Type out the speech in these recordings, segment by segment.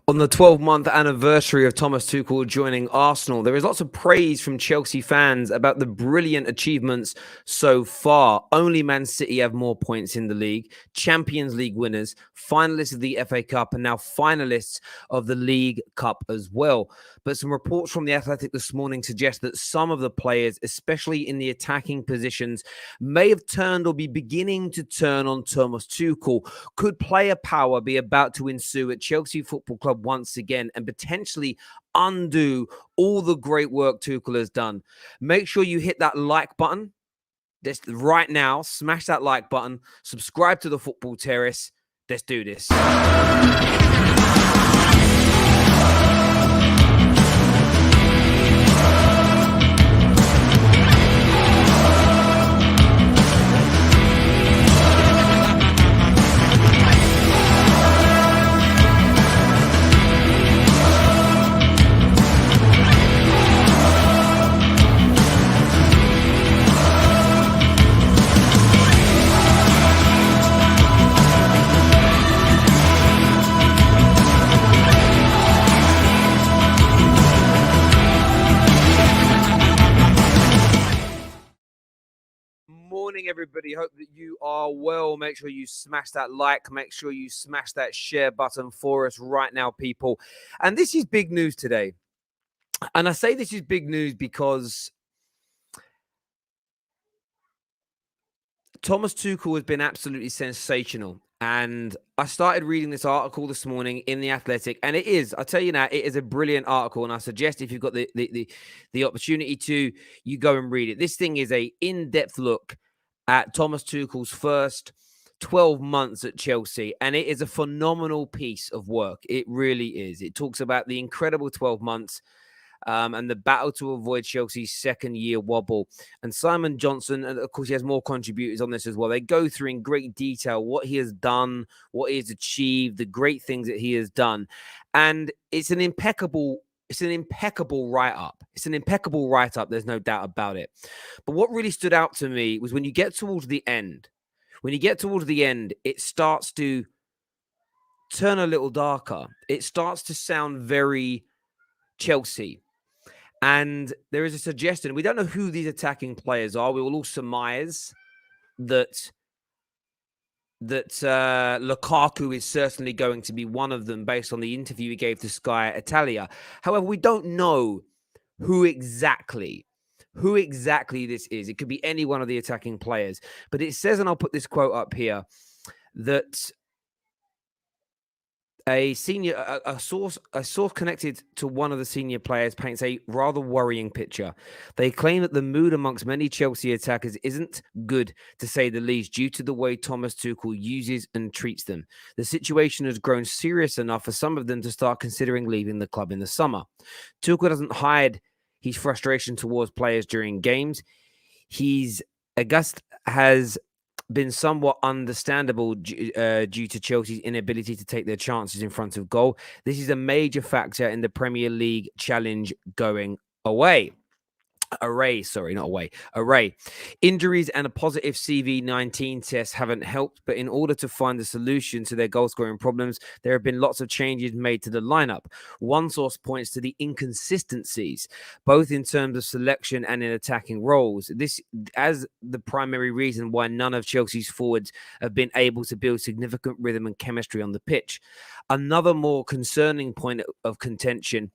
On the 12-month anniversary of Thomas Tuchel joining Arsenal, there is lots of praise from Chelsea fans about the brilliant achievements so far. Only Man City have more points in the league, Champions League winners, finalists of the FA Cup, and now finalists of the League Cup as well. But some reports from The Athletic this morning suggest that some of the players, especially in the attacking positions, may have turned or be beginning to turn on Thomas Tuchel. Could player power be about to ensue at Chelsea Football Club once again and potentially undo all the great work Tuchel has done? Make sure you hit that like button right now. Smash that like button. Subscribe to the Football Terrace. Let's do this. Morning, everybody. Hope that you are well. Make sure you smash that like. Make sure you smash that share button for us right now, people. And this is big news today. And I say this is big news because Thomas Tuchel has been absolutely sensational. And I started reading this article this morning in The Athletic, and it is, I tell you now, it is a brilliant article. And I suggest if you've got the opportunity to, you go and read it. This thing is a in-depth look at Thomas Tuchel's first 12 months at Chelsea, and it is a phenomenal piece of work. It really is. It talks about the incredible 12 months and the battle to avoid Chelsea's second-year wobble. And Simon Johnson, and of course, he has more contributors on this as well. They go through in great detail what he has done, what he has achieved, the great things that he has done. And it's an impeccable write-up. It's an impeccable write-up. There's no doubt about it. But what really stood out to me was when you get towards the end. When you get towards the end, it starts to turn a little darker. It starts to sound very Chelsea. And there is a suggestion. We don't know who these attacking players are. We will all surmise that Lukaku is certainly going to be one of them based on the interview he gave to Sky Italia. However, we don't know who exactly this is. It could be any one of the attacking players. But it says, and I'll put this quote up here, that a source connected to one of the senior players paints a rather worrying picture. They claim that the mood amongst many Chelsea attackers isn't good, to say the least, due to the way Thomas Tuchel uses and treats them. The situation has grown serious enough for some of them to start considering leaving the club in the summer. Tuchel doesn't hide his frustration towards players during games. August has been somewhat understandable due to Chelsea's inability to take their chances in front of goal. This is a major factor in the Premier League challenge going array. Injuries and a positive CV-19 test haven't helped, but in order to find a solution to their goal-scoring problems, there have been lots of changes made to the lineup. One source points to the inconsistencies, both in terms of selection and in attacking roles. This as the primary reason why none of Chelsea's forwards have been able to build significant rhythm and chemistry on the pitch. Another more concerning point of contention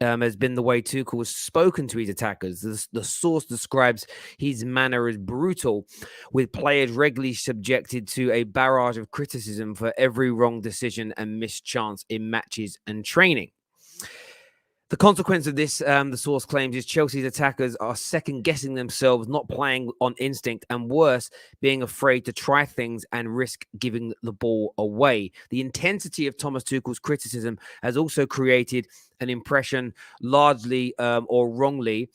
has been the way Tuchel has spoken to his attackers. The source describes his manner as brutal, with players regularly subjected to a barrage of criticism for every wrong decision and missed chance in matches and training. The consequence of this, the source claims, is Chelsea's attackers are second-guessing themselves, not playing on instinct, and worse, being afraid to try things and risk giving the ball away. The intensity of Thomas Tuchel's criticism has also created an impression, rightly or wrongly,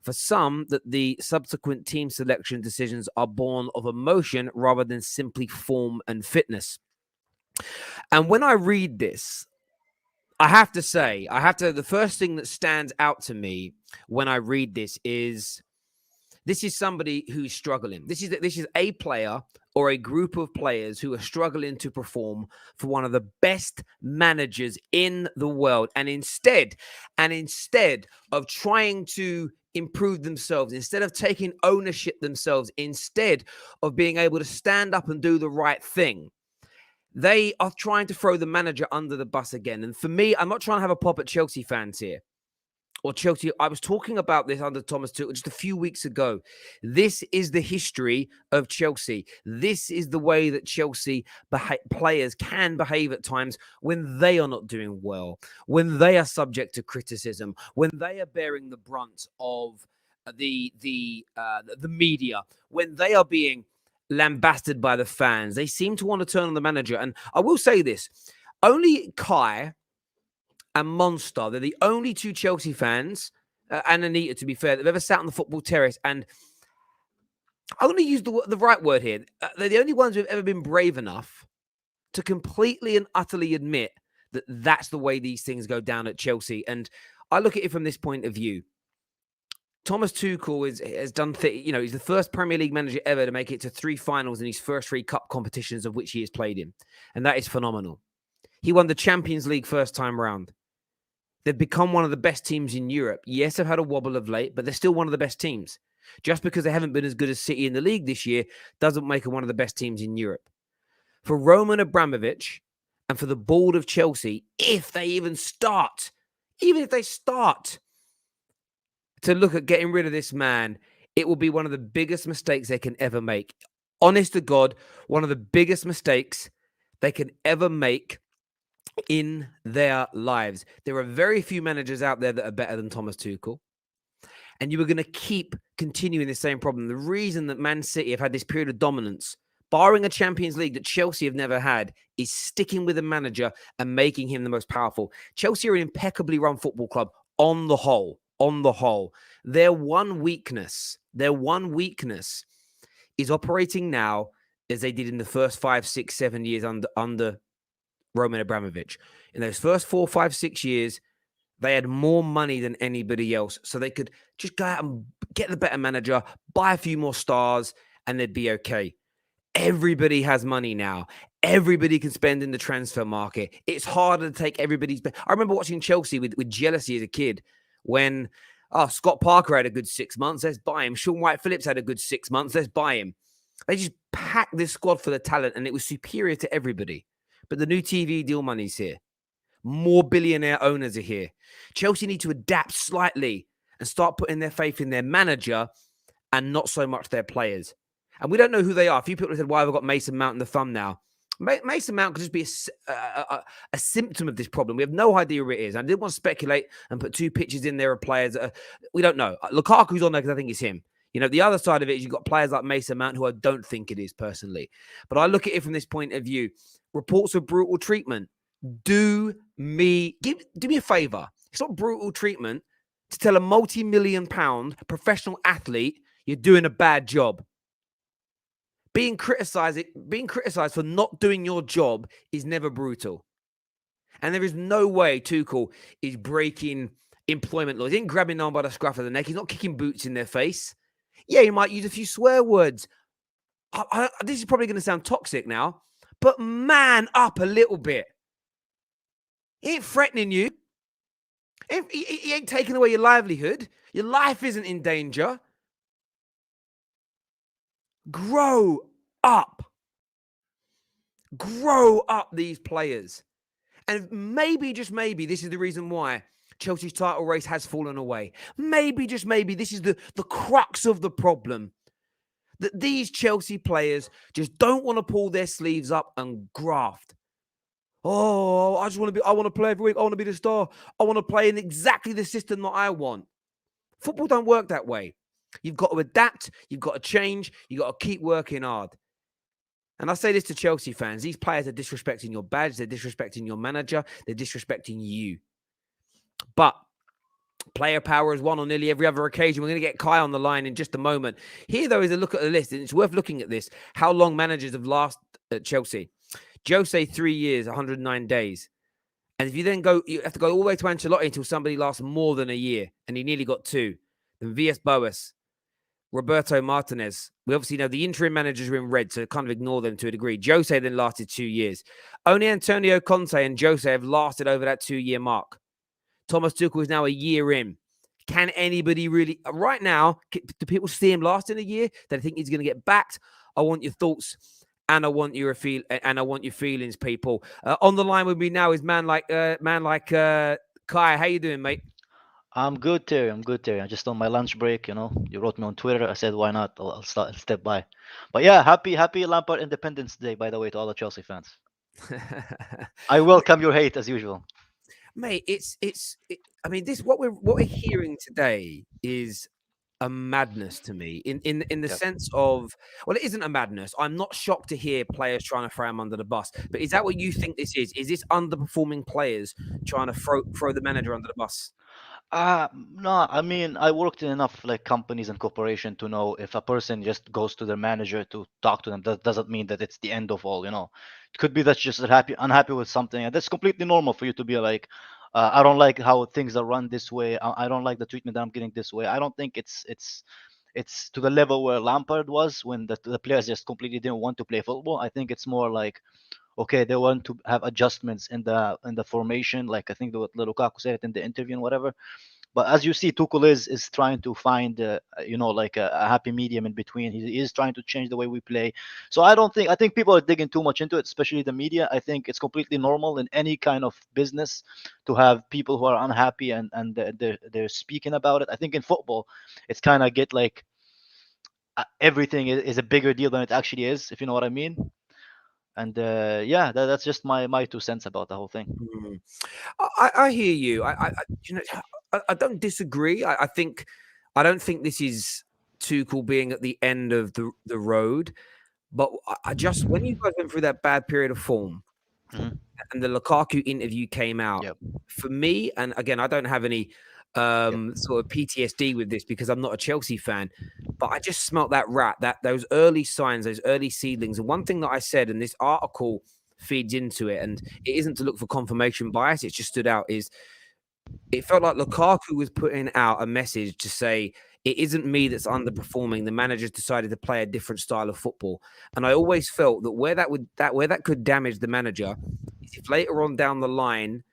for some, that the subsequent team selection decisions are born of emotion rather than simply form and fitness. And when I read this, I have to say, the first thing that stands out to me when I read this is somebody who's struggling. This is a player or a group of players who are struggling to perform for one of the best managers in the world. And instead of trying to improve themselves, instead of taking ownership themselves, instead of being able to stand up and do the right thing, they are trying to throw the manager under the bus again. And for me, I'm not trying to have a pop at Chelsea fans here. Or Chelsea, I was talking about this under Thomas Tuchel just a few weeks ago. This is the history of Chelsea. This is the way that Chelsea players can behave at times when they are not doing well, when they are subject to criticism, when they are bearing the brunt of the media, when they are being lambasted by the fans. They seem to want to turn on the manager. And I will say this, only Kai and Monster, they're the only two Chelsea fans, and Anita, to be fair, that have ever sat on the football terrace. And I'm going to use the right word here. They're the only ones who have ever been brave enough to completely and utterly admit that that's the way these things go down at Chelsea. And I look at it from this point of view. Thomas Tuchel has done, he's the first Premier League manager ever to make it to 3 finals in his first 3 cup competitions of which he has played in. And that is phenomenal. He won the Champions League first time round. They've become one of the best teams in Europe. Yes, they've had a wobble of late, but they're still one of the best teams. Just because they haven't been as good as City in the league this year doesn't make them one of the best teams in Europe. For Roman Abramovich and for the board of Chelsea, if they start to look at getting rid of this man, it will be one of the biggest mistakes they can ever make. Honest to God, one of the biggest mistakes they can ever make in their lives. There are very few managers out there that are better than Thomas Tuchel. And you are going to keep continuing the same problem. The reason that Man City have had this period of dominance, barring a Champions League that Chelsea have never had, is sticking with a manager and making him the most powerful. Chelsea are an impeccably run football club on the whole. Their one weakness is operating now as they did in the first 5, 6, 7 years under Roman Abramovich. In those first 4, 5, 6 years, they had more money than anybody else. So they could just go out and get the better manager, buy a few more stars, and they'd be okay. Everybody has money now. Everybody can spend in the transfer market. It's harder to take everybody's... I remember watching Chelsea with jealousy as a kid when Scott Parker had a good 6 months, let's buy him. Sean White-Phillips had a good 6 months, let's buy him. They just packed this squad for the talent, and it was superior to everybody. But the new TV deal money's here. More billionaire owners are here. Chelsea need to adapt slightly and start putting their faith in their manager and not so much their players. And we don't know who they are. A few people have said, why have I got Mason Mount in the thumb now? Mason Mount could just be a symptom of this problem. We have no idea who it is. I didn't want to speculate and put 2 pictures in there of players. We don't know. Lukaku's on there because I think it's him. The other side of it is you've got players like Mason Mount who I don't think it is personally. But I look at it from this point of view. Reports of brutal treatment. Do me a favor. It's not brutal treatment to tell a multi-million-pound professional athlete you're doing a bad job. Being criticized for not doing your job is never brutal. And there is no way Tuchel is breaking employment laws. He ain't grabbing no one by the scruff of the neck. He's not kicking boots in their face. Yeah, he might use a few swear words. This is probably going to sound toxic now, but man up a little bit. He ain't threatening you. He ain't taking away your livelihood. Your life isn't in danger. Grow up. Grow up, these players. And maybe, just maybe, this is the reason why Chelsea's title race has fallen away. Maybe, just maybe, this is the crux of the problem. That these Chelsea players just don't want to pull their sleeves up and graft. Oh, I want to play every week. I want to be the star. I want to play in exactly the system that I want. Football don't work that way. You've got to adapt. You've got to change. You've got to keep working hard. And I say this to Chelsea fans. These players are disrespecting your badge. They're disrespecting your manager. They're disrespecting you. But player power is won on nearly every other occasion. We're going to get Kai on the line in just a moment. Here, though, is a look at the list. And it's worth looking at this. How long managers have lasted at Chelsea. Jose, 3 years, 109 days. And if you then you have to go all the way to Ancelotti until somebody lasts more than a year. And he nearly got 2. Then Villas-Boas, Roberto Martinez. We obviously know the interim managers are in red, so kind of ignore them to a degree. Jose then lasted 2 years. Only Antonio Conte and Jose have lasted over that 2 year mark. Thomas Tuchel is now a year in. Can anybody really, right now, do people see him last in a year? They think he's going to get backed? I want your thoughts. And I want your feelings, people. On the line with me now is man like Kai. How you doing, mate? I'm good, Terry. I'm good, Terry. I'm just on my lunch break. You wrote me on Twitter. I said, why not? I'll step by. But yeah, happy Lampard Independence Day, by the way, to all the Chelsea fans. I welcome your hate as usual. Mate, I mean, this what we're hearing today is a madness to me in the Yep. sense of, well, it isn't a madness. I'm not shocked to hear players trying to throw him under the bus, but is that what you think this is? Is this underperforming players trying to throw the manager under the bus? No, I mean, I worked in enough like companies and corporation to know if a person just goes to their manager to talk to them, that doesn't mean that it's the end of all. It could be that you're just unhappy with something, and that's completely normal for you to be like, I don't like how things are run this way. I don't like the treatment that I'm getting this way. I don't think it's to the level where Lampard was when the players just completely didn't want to play football. I think it's more like, okay, they want to have adjustments in the formation, like I think what Lukaku said it in the interview and whatever. But as you see, Tuchel is trying to find, like a happy medium in between. He is trying to change the way we play. So I think people are digging too much into it, especially the media. I think it's completely normal in any kind of business to have people who are unhappy and they're speaking about it. I think in football, it's kind of get like everything is a bigger deal than it actually is, if you know what I mean. And yeah, that's just my 2 cents about the whole thing. Mm. I hear you. You know, I don't disagree. I don't think this is Tuchel being at the end of the road. But I just, when you guys went through that bad period of form Hmm. and the Lukaku interview came out, Yep. for me, and again, I don't have any Yep. sort of PTSD with this because I'm not a Chelsea fan, but I just smelt that rat, that those early signs, those early seedlings. And one thing that I said, and this article feeds into it, and it isn't to look for confirmation bias, it just stood out, is it felt like Lukaku was putting out a message to say, it isn't me that's underperforming. The manager's decided to play a different style of football. And I always felt that where that could damage the manager is if later on down the line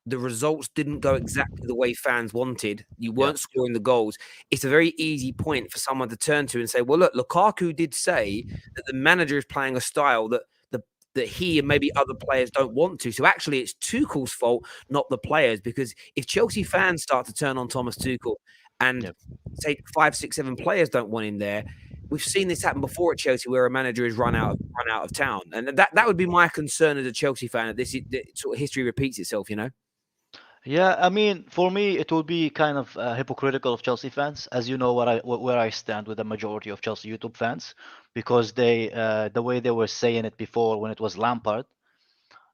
the results didn't go exactly the way fans wanted. You Yep. weren't scoring the goals. It's a very easy point for someone to turn to and say, well, look, Lukaku did say that the manager is playing a style that he and maybe other players don't want to. So actually, it's Tuchel's fault, not the players. Because if Chelsea fans start to turn on Thomas Tuchel and Yep. say 5, 6, 7 players don't want him there, we've seen this happen before at Chelsea, where a manager is run out of town, and that would be my concern as a Chelsea fan. That that sort of history repeats itself. You know. Yeah, I mean, for me, it will be kind of hypocritical of Chelsea fans, as you know where I stand with the majority of Chelsea YouTube fans, because the way they were saying it before when it was Lampard,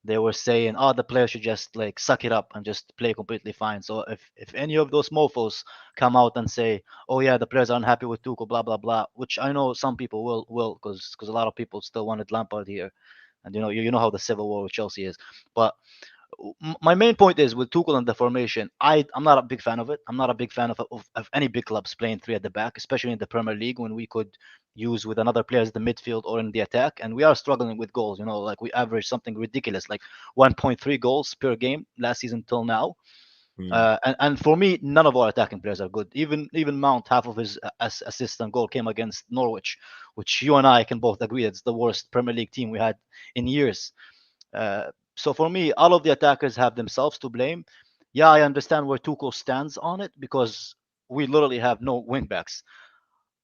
they were saying, "Oh, the players should just like suck it up and just play completely fine." So if any of those mofo's come out and say, "Oh yeah, the players are unhappy with Tuchel," blah blah blah, which I know some people will because a lot of people still wanted Lampard here, and you know how the civil war with Chelsea is, but my main point is with Tuchel and the formation. I'm not a big fan of it. I'm not a big fan of any big clubs playing three at the back, especially in the Premier League when we could use with another player as the midfield or in the attack, and we are struggling with goals. Like we average something ridiculous, like 1.3 goals per game last season till now. Mm. And for me, none of our attacking players are good. Even Mount, half of his assist and goal came against Norwich, which you and I can both agree it's the worst Premier League team we had in years. So for me, all of the attackers have themselves to blame. Yeah, I understand where Tuchel stands on it because we literally have no wingbacks.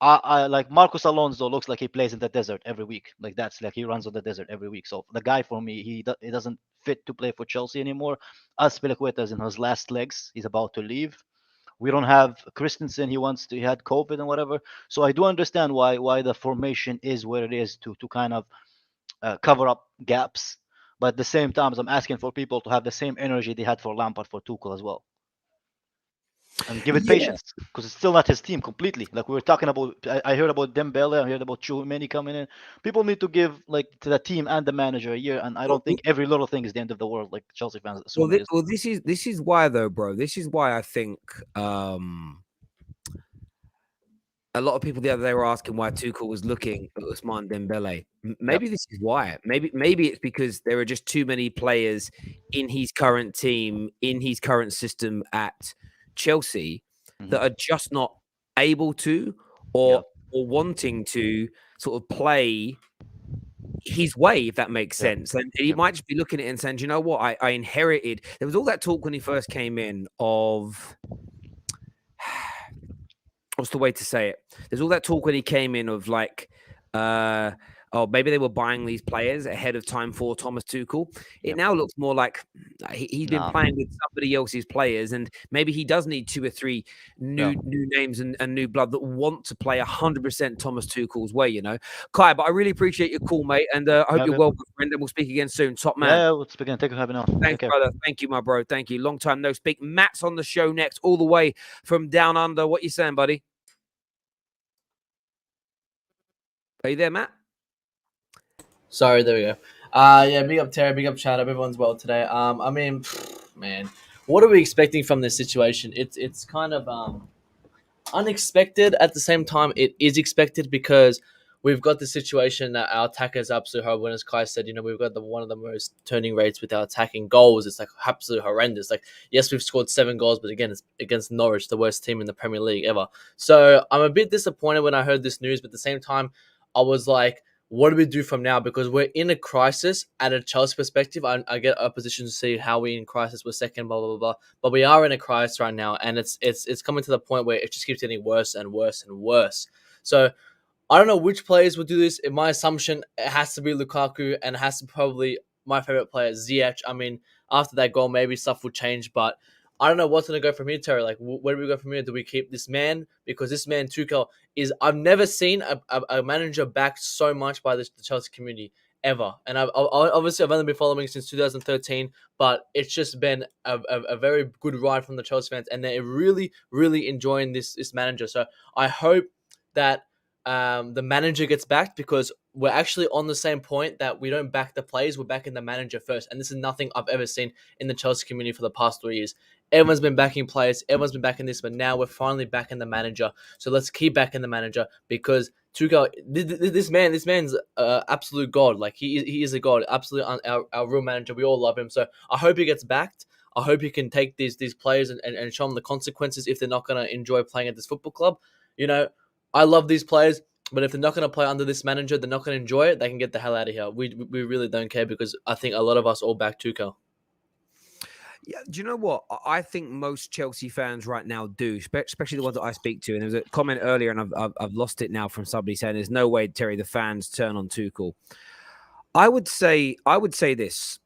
I like Marcos Alonso looks like he plays in the desert every week. Like that's like he runs on the desert every week. So the guy for me, he doesn't fit to play for Chelsea anymore. Aspilicueta is in his last legs. He's about to leave. We don't have Christensen. He had COVID and whatever. So I do understand why the formation is where it is to kind of cover up gaps. But at the same time, I'm asking for people to have the same energy they had for Lampard for Tuchel as well, and give it Yeah. patience because it's still not his team completely. Like we were talking about, I heard about Dembele, I heard about Chouameni coming in. People need to give like to the team and the manager a year, and I Well, don't think every little thing is the end of the world like Chelsea fans well, assume it is. this is why though, bro. This is why I think a lot of people the other day were asking why Tuchel was looking at Ousmane Dembele. Yep. Maybe this is why. Maybe it's because there are just too many players in his current team, in his current system at Chelsea, that Hmm. are just not able to or Yep. wanting to sort of play his way, if that makes Yep. sense. And he Yep. might just be looking at it and saying, "Do you know what? I inherited." There was all that talk when he first came in of what's the way to say it? There's all that talk when he came in of like, oh, maybe they were buying these players ahead of time for Thomas Tuchel. It Yep. now looks more like he's been Nah. playing with somebody else's players, and maybe he does need 2 or 3 Yeah. new names and new blood that want to play 100% Thomas Tuchel's way. Kai. But I really appreciate your call, mate, and I hope Yeah. you're Good. well, my friend. And we'll speak again soon. Top Yeah. man. Yeah. Let's begin. Thank you for having me on. Take Thanks, care. brother. Thank you, my bro. Thank you. Long time no speak. Matt's on the show next, all the way from down under. What you saying, buddy? Are you there, Matt? Sorry, there we go. Yeah, big up Terry, big up chat. Hope everyone's well today. I mean, man, what are we expecting from this situation? It's kind of unexpected. At the same time, it is expected because we've got the situation that our attack is absolutely horrible. And as Kai said, we've got one of the most turning rates with our attacking goals. It's like absolutely horrendous. Like, yes, we've scored 7 goals, but again, it's against Norwich, the worst team in the Premier League ever. So I'm a bit disappointed when I heard this news, but at the same time, I was like, what do we do from now? Because we're in a crisis at a Chelsea perspective. I get a position to see how we in crisis. We're second, blah, blah, blah, blah. But we are in a crisis right now. And it's coming to the point where it just keeps getting worse and worse and worse. So I don't know which players will do this. In my assumption, it has to be Lukaku and it has to probably my favorite player, Ziyech. I mean, after that goal, maybe stuff will change. But I don't know what's going to go from here, Terry. Like, where do we go from here? Do we keep this man? Because this man, Tuchel, I've never seen a manager backed so much by the Chelsea community ever. And I've only been following since 2013, but it's just been a very good ride from the Chelsea fans. And they're really, really enjoying this manager. So I hope that the manager gets backed because we're actually on the same point that we don't back the players, we're backing the manager first. And this is nothing I've ever seen in the Chelsea community for the past 3 years. Everyone's been backing players, everyone's been backing this, but now we're finally backing the manager. So let's keep backing the manager because Tuchel, this man's absolute god. Like he is a god, absolute our real manager. We all love him. So I hope he gets backed. I hope he can take these players and show them the consequences if they're not going to enjoy playing at this football club. I love these players, but if they're not going to play under this manager, they're not going to enjoy it. They can get the hell out of here. We really don't care because I think a lot of us all back Tuchel. Yeah, do you know what? I think most Chelsea fans right now do, especially the ones that I speak to. And there was a comment earlier, and I've lost it now from somebody saying, "There's no way, Terry, the fans turn on Tuchel." I would say this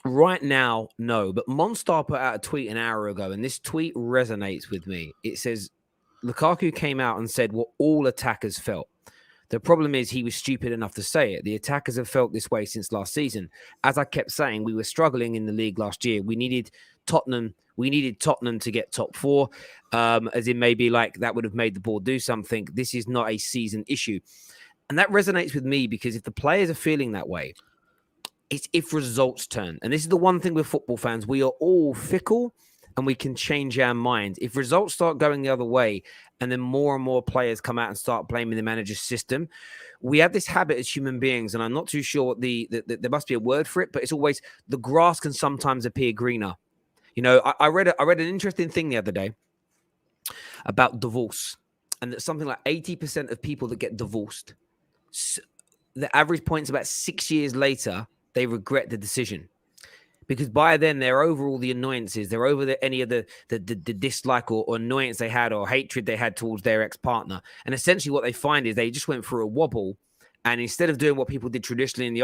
right now, no. But Monstar put out a tweet an hour ago, and this tweet resonates with me. It says Lukaku came out and said what all attackers felt. The problem is he was stupid enough to say it. The attackers have felt this way since last season. As I kept saying, we were struggling in the league last year. We needed Tottenham to get top 4, as in maybe like that would have made the board do something. This is not a season issue. And that resonates with me because if the players are feeling that way, it's if results turn. And this is the one thing with football fans. We are all fickle and we can change our minds. If results start going the other way and then more and more players come out and start blaming the manager's system, we have this habit as human beings, and I'm not too sure what there must be a word for it, but it's always the grass can sometimes appear greener. I read an interesting thing the other day about divorce, and that something like 80% of people that get divorced, the average point is about 6 years later, they regret the decision. Because by then they're over all the annoyances, they're over any of the dislike or annoyance they had or hatred they had towards their ex-partner. And essentially what they find is they just went through a wobble. And instead of doing what people did traditionally in the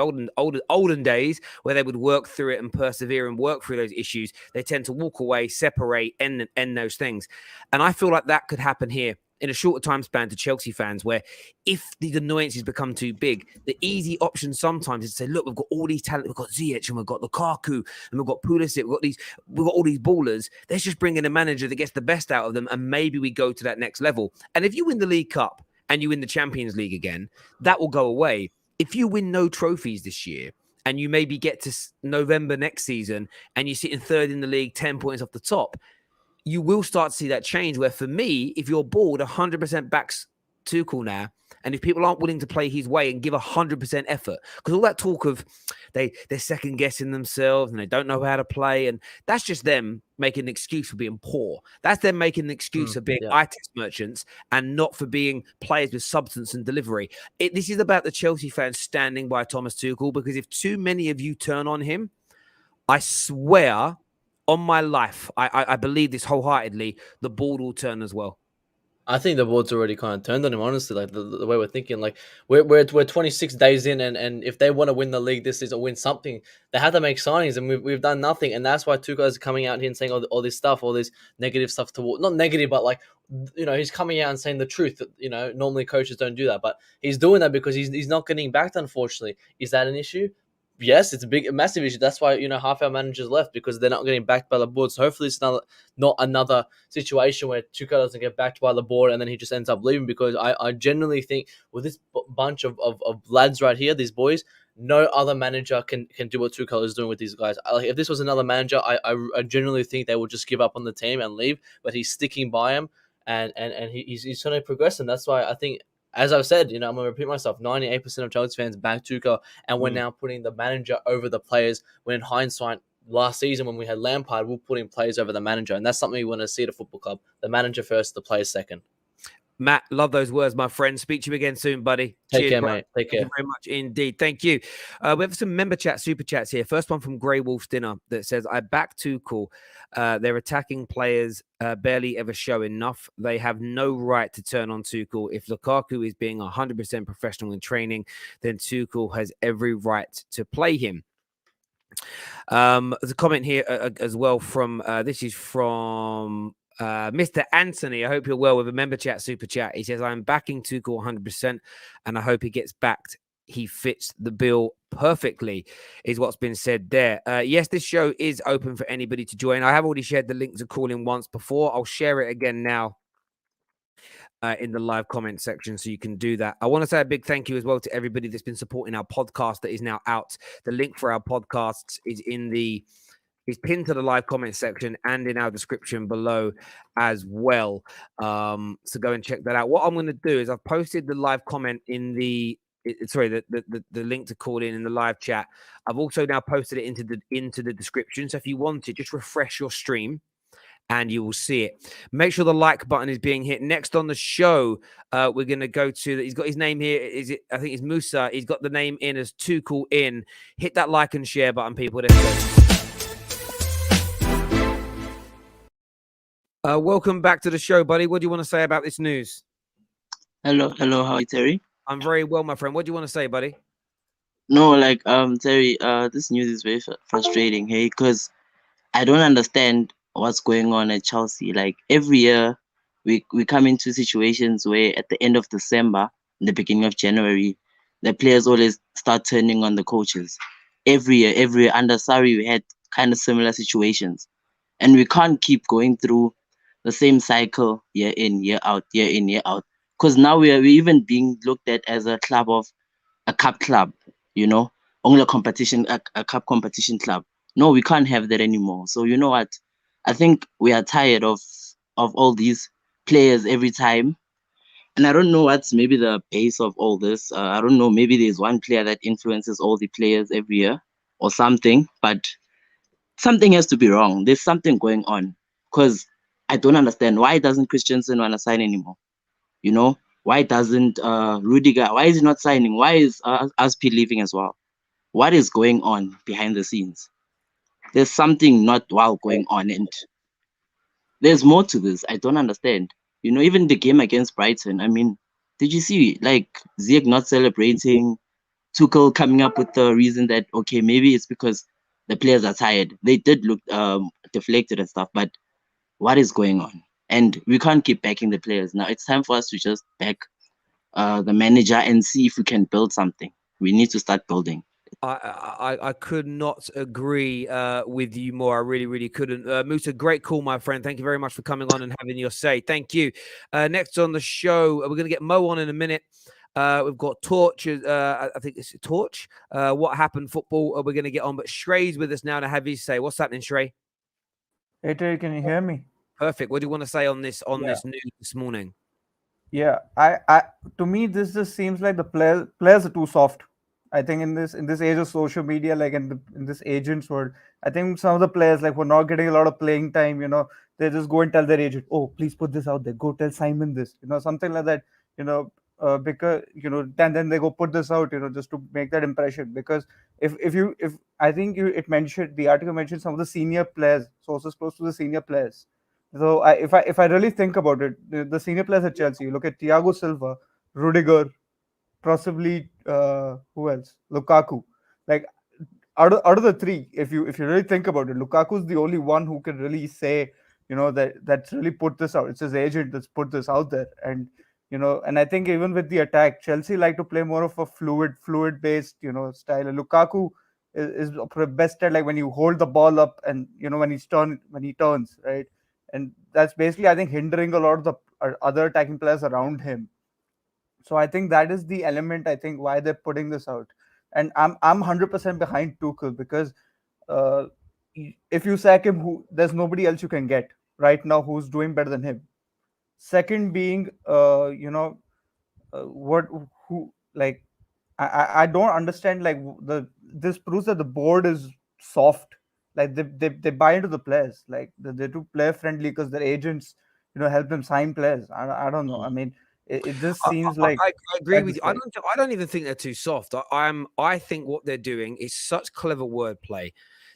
olden days, where they would work through it and persevere and work through those issues, they tend to walk away, separate, end those things. And I feel like that could happen here in a shorter time span to Chelsea fans, where if the annoyances become too big, the easy option sometimes is to say, look, we've got all these talent, we've got Ziyech and we've got Lukaku and we've got Pulisic, we've got all these ballers. Let's just bring in a manager that gets the best out of them and maybe we go to that next level. And if you win the League Cup and you win the Champions League again, that will go away. If you win no trophies this year and you maybe get to November next season and you sit in third in the league, 10 points off the top, you will start to see that change where, for me, if your board 100% backs Tuchel now, and if people aren't willing to play his way and give 100% effort, because all that talk of they're second guessing themselves and they don't know how to play, and that's just them making an excuse for being poor. That's them making an excuse for being eye test merchants and not for being players with substance and delivery. This is about the Chelsea fans standing by Thomas Tuchel, because if too many of you turn on him, I swear on my life, I believe this wholeheartedly, the board will turn as well. I think the board's already kind of turned on him, honestly. Like the way we're thinking, like we're 26 days in, and if they want to win the league this season or win something, they have to make signings, and we've done nothing, and that's why Tuchel is coming out here and saying all this stuff, all this negative stuff not negative, but like, you know, he's coming out and saying the truth. That, you know, normally coaches don't do that, but he's doing that because he's not getting backed. Unfortunately, is that an issue? Yes, it's a massive issue. That's why, you know, half our managers left, because they're not getting backed by the board. So hopefully it's not another situation where Tuchel doesn't get backed by the board and then he just ends up leaving, because I genuinely think with this bunch of lads right here, these boys, no other manager can do what Tuchel is doing with these guys. If this was another manager, I genuinely think they would just give up on the team and leave, but he's sticking by him, and he's trying to progress, and that's why I think, as I've said, you know, I'm going to repeat myself, 98% of Chelsea fans back Tuchel, and we're now putting the manager over the players, when in hindsight, last season when we had Lampard, we were putting players over the manager, and that's something we want to see at a football club. The manager first, the players second. Matt, love those words, my friend. Speak to you again soon, buddy. Take care, mate. Take care. Thank you very much indeed. Thank you. We have some member chat, super chats here. First one from Grey Wolf's Dinner that says, I back Tuchel. Their attacking players barely ever show enough. They have no right to turn on Tuchel. If Lukaku is being 100% professional in training, then Tuchel has every right to play him. There's a comment here as well from, this is from Mr. Anthony. I hope you're well, with a member chat, super chat. He says, I'm backing Tuchel 100% and I hope he gets backed. He fits the bill perfectly, is what's been said there. Yes, this show is open for anybody to join. I have already shared the link to call in once before. I'll share it again now in the live comment section, so you can do that. I want to say a big thank you as well to everybody that's been supporting our podcast that is now out. The link for our podcasts is pinned to the live comment section and in our description below as well. So go and check that out. What I'm going to do is I've posted the live comment in the link to call in the live chat. I've also now posted it into the description. So if you want it, just refresh your stream and you will see it. Make sure the like button is being hit. Next on the show, we're going to go to, he's got his name here. I think it's Musa. He's got the name in as Tuchel in. Hit that like and share button, people. Welcome back to the show, buddy. What do you want to say about this news? Hello. How are you, Terry? I'm very well, my friend. What do you want to say, buddy? No, like, Terry, this news is very frustrating, hey, because I don't understand what's going on at Chelsea. Like, every year, we come into situations where at the end of December, in the beginning of January, the players always start turning on the coaches. Every year, under Sarri, we had kind of similar situations. And we can't keep going through the same cycle year in, year out. Because now we're even being looked at as a cup club, you know, only a cup competition club. No, we can't have that anymore. So you know what? I think we are tired of all these players every time. And I don't know what's maybe the base of all this. I don't know, maybe there's one player that influences all the players every year or something, but something has to be wrong. There's something going on, because I don't understand, why doesn't Christensen want to sign anymore? You know, why doesn't Rudiger? Why is he not signing? Why is Aspi leaving as well? What is going on behind the scenes? There's something not well going on, and there's more to this. I don't understand. You know, even the game against Brighton. I mean, did you see like Ziyech not celebrating? Tuchel coming up with the reason that, okay, maybe it's because the players are tired. They did look deflected and stuff, but what is going on? And we can't keep backing the players. Now it's time for us to just back the manager and see if we can build something. We need to start building. I could not agree with you more. I really couldn't. Musa, great call, my friend. Thank you very much for coming on and having your say. Thank you. Next on the show, we're going to get Mo on in a minute. We've got Torch. I think it's Torch. What happened football? We're going to get on, but Shrey's with us now to have his say. What's happening, Shrey? Hey, Terry, can you hear me? Perfect. What do you want to say on this Yeah. news this morning? Yeah, to me this just seems like the players are too soft. I think in this age of social media, like in this agents world, I think some of the players like who are not getting a lot of playing time, they just go and tell their agent, "Oh, please put this out there. Go tell Simon this," something like that. Because then they go put this out, just to make that impression. Because if I think the article mentioned some of the senior players, sources close to the senior players. So if I really think about it, the senior players at Chelsea, you look at Thiago Silva, Rudiger, possibly who else? Lukaku. Like out of the three, if you really think about it, Lukaku's the only one who can really say, that's really put this out. It's his agent that's put this out there, and I think even with the attack, Chelsea like to play more of a fluid based, style. And Lukaku is best at like when you hold the ball up and when he turns, right, and that's basically I think hindering a lot of the other attacking players around him. So I think that is the element I think why they're putting this out, and I'm 100% behind Tuchel because uh, if you sack him, there's nobody else you can get right now who's doing better than him. Second being, what who like I don't understand like the this proves that the board is soft. Like they buy into the players, like they're too player friendly because their agents help them sign players. I don't know. I mean, it just seems like I agree at with this you. stage. I don't even think they're too soft. I think what they're doing is such clever wordplay.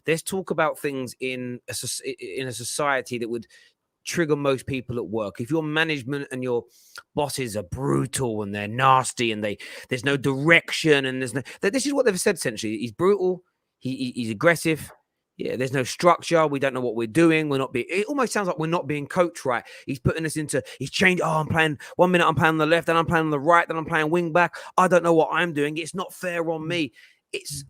There's talk about things in a society that would trigger most people at work. If your management and your bosses are brutal and they're nasty and there's no direction and this is what they've said essentially. He's brutal. He's aggressive. Yeah, there's no structure. We don't know what we're doing. It almost sounds like we're not being coached right. He's putting us he's changed. Oh, I'm playing 1 minute, I'm playing on the left, then I'm playing on the right, then I'm playing wing back. I don't know what I'm doing. It's not fair on me.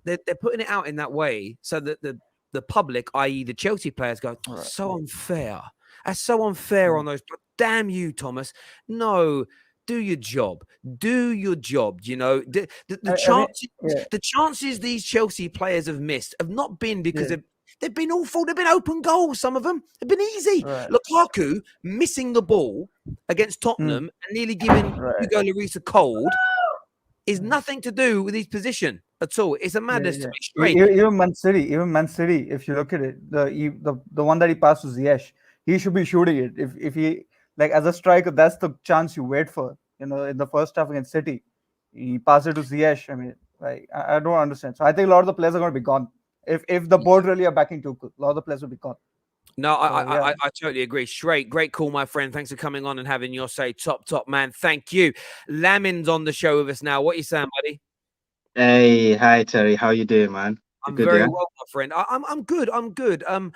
They're putting it out in that way so that the public, i.e. the Chelsea players, go, oh, Right. so unfair. That's so unfair on those. Damn you, Thomas. No, do your job. Do your job. The chances, yeah, the chances these Chelsea players have missed have not been because yeah, they've been awful. They've been open goals. Some of them have been easy. right, Lukaku missing the ball against Tottenham and nearly giving right. Hugo Lloris a cold is nothing to do with his position at all. It's a madness to me straight. Even Man City, if you look at it, the one that he passed to Ziyech, he should be shooting it. If he like as a striker, that's the chance you wait for. In the first half against City, he passed it to Ziyech. I mean, like I don't understand. So I think a lot of the players are going to be gone. If the board really are backing Tuchel, a lot of the players will be gone. No, yeah. I totally agree. Straight, great call, my friend. Thanks for coming on and having your say. Top man. Thank you. Lamin's on the show with us now. What are you saying, buddy? Hey, hi Terry, how you doing, man? You I'm good, very yeah? well, my friend. I'm good. I'm good. I've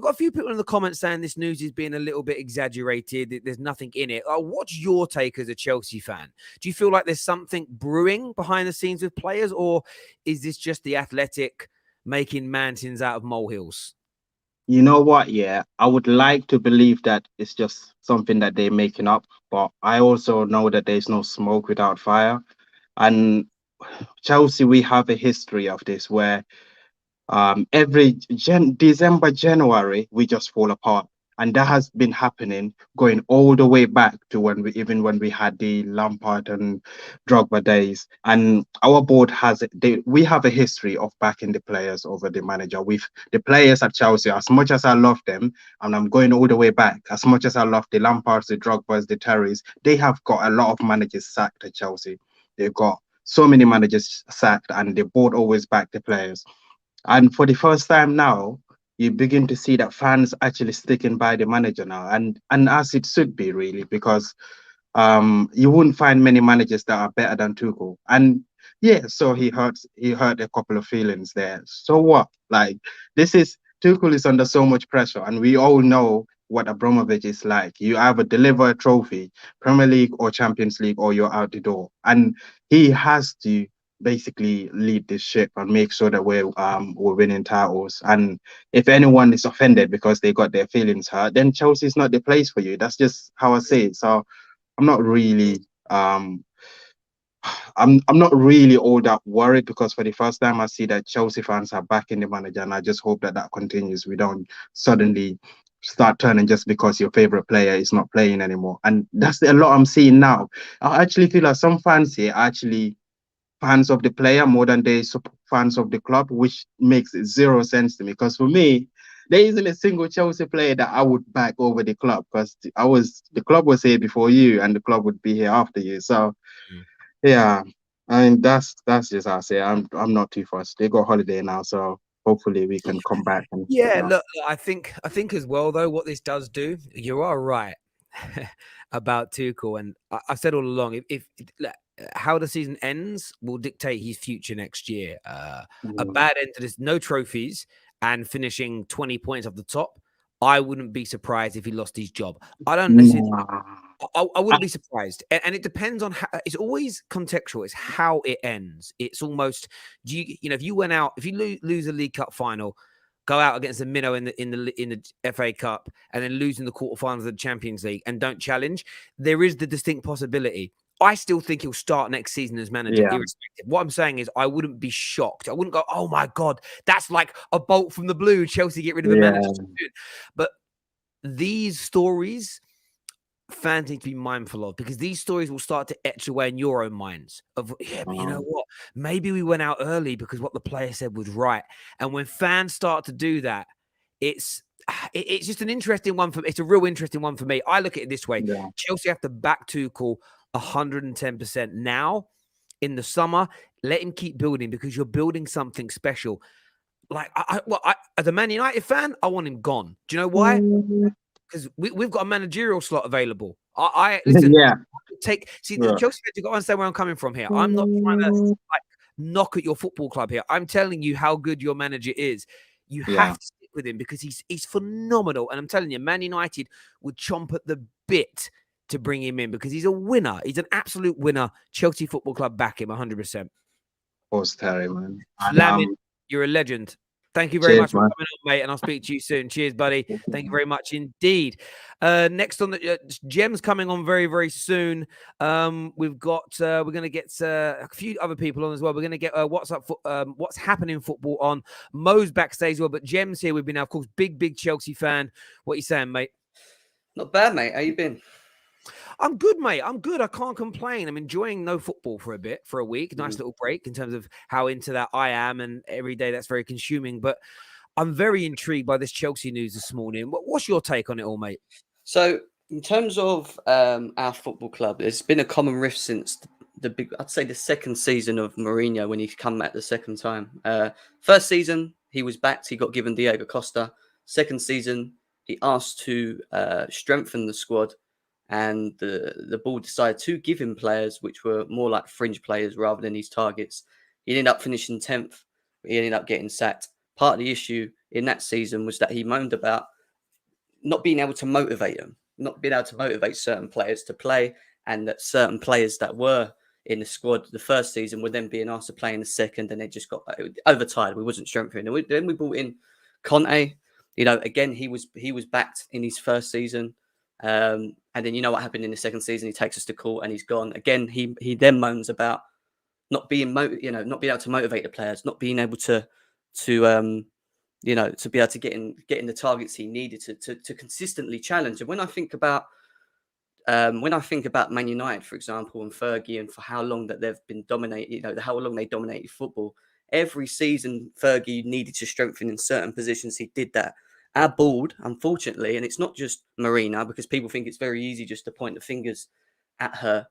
got a few people in the comments saying this news is being a little bit exaggerated. There's nothing in it. What's your take as a Chelsea fan? Do you feel like there's something brewing behind the scenes with players, or is this just the Athletic making mountains out of molehills? You know what, yeah, I would like to believe that it's just something that they're making up, but I also know that there's no smoke without fire. And Chelsea, we have a history of this where every December, January, we just fall apart. And that has been happening going all the way back to when we had the Lampard and Drogba days. And our board we have a history of backing the players over the manager. The players at Chelsea, as much as I love them, and I'm going all the way back, as much as I love the Lampards, the Drogbas, the Terrace, they have got a lot of managers sacked at Chelsea. They've got so many managers sacked, and the board always back the players. And for the first time now, you begin to see that fans actually sticking by the manager now, and as it should be really, because you wouldn't find many managers that are better than Tuchel. And yeah, so he hurt a couple of feelings there. So what? Like Tuchel is under so much pressure, and we all know what Abramovich is like. You either deliver a trophy, Premier League or Champions League, or you're out the door. And he has to basically lead this ship and make sure that we're winning titles. And if anyone is offended because they got their feelings hurt, then Chelsea's not the place for you. That's just how I say it. So I'm not really I'm not really all that worried, because for the first time I see that Chelsea fans are backing the manager, and I just hope that continues. We don't suddenly start turning just because your favorite player is not playing anymore. And that's a lot I'm seeing now. I actually feel like some fans here are actually fans of the player more than they fans of the club, which makes zero sense to me. Because for me, there isn't a single Chelsea player that I would back over the club, because the club was here before you, and the club would be here after you. So yeah, I mean that's just how I say. I'm not too fussed. They got holiday now, so hopefully we can come back and Look, I think as well though, what this does do, you are right about Tuchel, and I've said all along, if how the season ends will dictate his future next year. A bad end to this, no trophies, and finishing 20 points off the top, I wouldn't be surprised if he lost his job. I don't necessarily. I wouldn't be surprised, and it depends on how. It's always contextual. It's how it ends. It's almost, if you went out, if you lose a League Cup final, go out against the minnow in the FA Cup, and then lose in the quarterfinals of the Champions League and don't challenge, there is the distinct possibility. I still think he'll start next season as manager, irrespective. What I'm saying is, I wouldn't be shocked. I wouldn't go, "Oh my God, that's like a bolt from the blue. Chelsea get rid of a manager." But these stories, fans need to be mindful of, because these stories will start to etch away in your own minds of, but you know what? Maybe we went out early because what the player said was right. And when fans start to do that, it's just an interesting one it's a real interesting one for me. I look at it this way. Chelsea have to back Tuchel 110% now in the summer. Let him keep building, because you're building something special. Like as a Man United fan, I want him gone. Do you know why? Because we've got a managerial slot available. Listen. Chelsea fans, you've got to understand where I'm coming from here. I'm not trying to knock at your football club here. I'm telling you how good your manager is. You have to stick with him, because he's phenomenal. And I'm telling you, Man United would chomp at the bit to bring him in, because he's a winner. He's an absolute winner. Chelsea Football Club back him 100%. Post Terry, man. Lamin, you're a legend. Thank you very much for coming on, mate, and I'll speak to you soon. Cheers, buddy. Thank you very much indeed. Next on the Gem's coming on very, very soon. We've got we're going to get a few other people on as well. We're going to get what's happening in football on. Mo's backstage as well, but Gem's here with me now. Of course, big Chelsea fan. What are you saying, mate? Not bad, mate. How you been? I'm good, mate. I'm good. I can't complain. I'm enjoying no football for a week. Nice little break in terms of how into that I am, and every day that's very consuming. But I'm very intrigued by this Chelsea news this morning. What's your take on it all, mate? So, in terms of our football club, there's been a common rift since I'd say the second season of Mourinho, when he come back the second time. First season, he was backed. He got given Diego Costa. Second season, he asked to strengthen the squad. And the board decided to give him players which were more like fringe players rather than his targets. He ended up finishing 10th. He ended up getting sacked. Part of the issue in that season was that he moaned about not being able to motivate them, not being able to motivate certain players to play, and that certain players that were in the squad the first season were then being asked to play in the second, and they just got overtired. We wasn't strengthening. Then we brought in Conte. Again, he was backed in his first season. And then you know what happened in the second season? He takes us to court and he's gone. Again, he then moans about not being not being able to motivate the players, not being able to be able to get in the targets he needed to consistently challenge. And when I think about Man United, for example, and Fergie, and for how long that they've been dominated, how long they dominated football, every season Fergie needed to strengthen in certain positions. He did that. Our board, unfortunately, and it's not just Marina, because people think it's very easy just to point the fingers at her.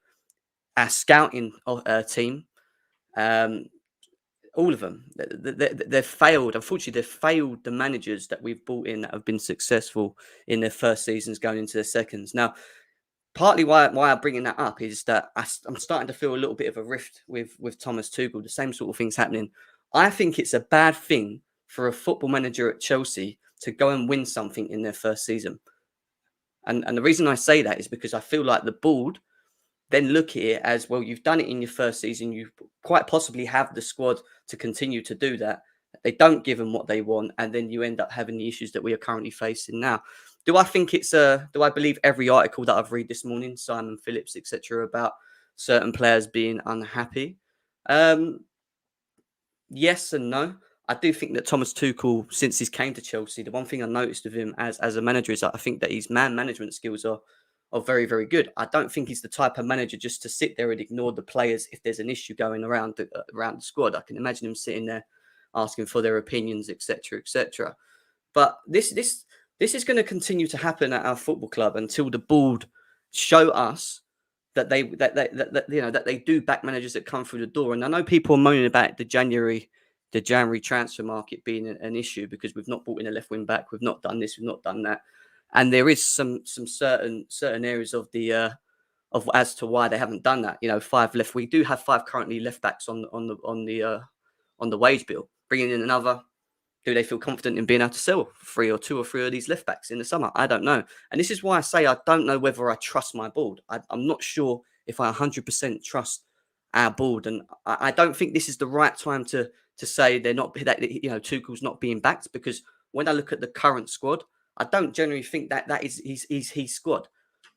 Our scouting team, all of them, they've failed. Unfortunately, they've failed the managers that we've brought in that have been successful in their first seasons going into their seconds. Now, partly why I'm bringing that up is that I'm starting to feel a little bit of a rift with Thomas Tuchel. The same sort of things happening. I think it's a bad thing for a football manager at Chelsea to go and win something in their first season. And the reason I say that is because I feel like the board then look at it as, well, you've done it in your first season. You quite possibly have the squad to continue to do that. They don't give them what they want, and then you end up having the issues that we are currently facing now. Do I think do I believe every article that I've read this morning, Simon Phillips, etc., about certain players being unhappy? Yes and no. I do think that Thomas Tuchel, since he's came to Chelsea, the one thing I noticed of him as a manager is that I think that his man management skills are very, very good. I don't think he's the type of manager just to sit there and ignore the players if there's an issue going around the squad. I can imagine him sitting there asking for their opinions, etc., etc. But this is going to continue to happen at our football club until the board show us that they do back managers that come through the door. And I know people are moaning about the January transfer market being an issue because we've not brought in a left wing back, we've not done this, we've not done that, and there is some certain areas of the of as to why they haven't done that. 5 left. We do have 5 currently left backs on the wage bill. Bringing in another. Do they feel confident in being able to sell 2 or 3 of these left backs in the summer? I don't know. And this is why I say I don't know whether I trust my board. I'm not sure if I 100% trust our board. And I don't think this is the right time to say they're not, that Tuchel's not being backed, because when I look at the current squad, I don't generally think that is his squad.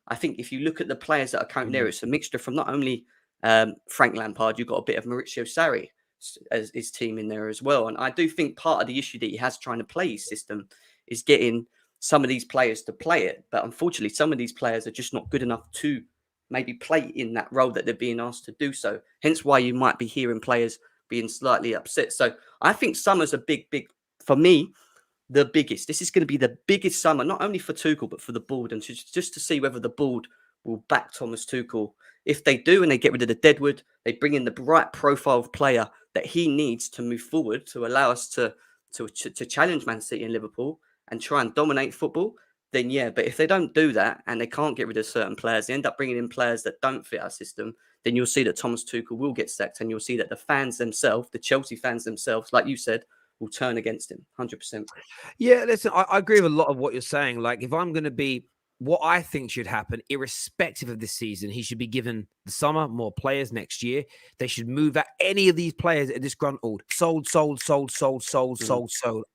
I think if you look at the players that are currently there, it's a mixture from not only Frank Lampard, you've got a bit of Maurizio Sarri as his team in there as well. And I do think part of the issue that he has trying to play his system is getting some of these players to play it. But unfortunately, some of these players are just not good enough to maybe play in that role that they're being asked to do so. Hence why you might be hearing players being slightly upset. So I think summer's a big, for me, the biggest. This is going to be the biggest summer, not only for Tuchel, but for the board. And just to see whether the board will back Thomas Tuchel. If they do and they get rid of the deadwood, they bring in the right profile of player that he needs to move forward to allow us to challenge Man City and Liverpool and try and dominate football, then yeah. But if they don't do that and they can't get rid of certain players, they end up bringing in players that don't fit our system, then you'll see that Thomas Tuchel will get sacked, and you'll see that the fans themselves, the Chelsea fans themselves, like you said, will turn against him 100%. Yeah, listen, I agree with a lot of what you're saying. Like, if I'm going to be what I think should happen, irrespective of this season, he should be given the summer, more players next year. They should move out any of these players that are disgruntled, sold,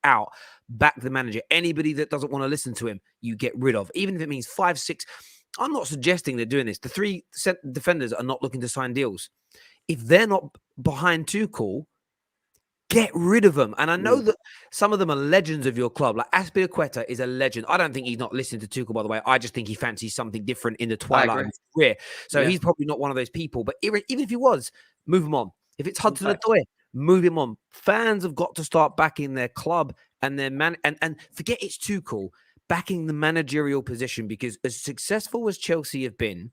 out, back the manager. Anybody that doesn't want to listen to him, you get rid of, even if it means 5, 6. I'm not suggesting they're doing this. The 3 defenders are not looking to sign deals. If they're not behind Tuchel, get rid of them. And I know that some of them are legends of your club. Like Azpilicueta is a legend. I don't think he's not listening to Tuchel, by the way. I just think he fancies something different in the twilight of his career. So he's probably not one of those people. But even if he was, move him on. If it's Hudson-Odoi, move him on. Fans have got to start backing their club and their man. And forget it's Tuchel, backing the managerial position, because as successful as Chelsea have been,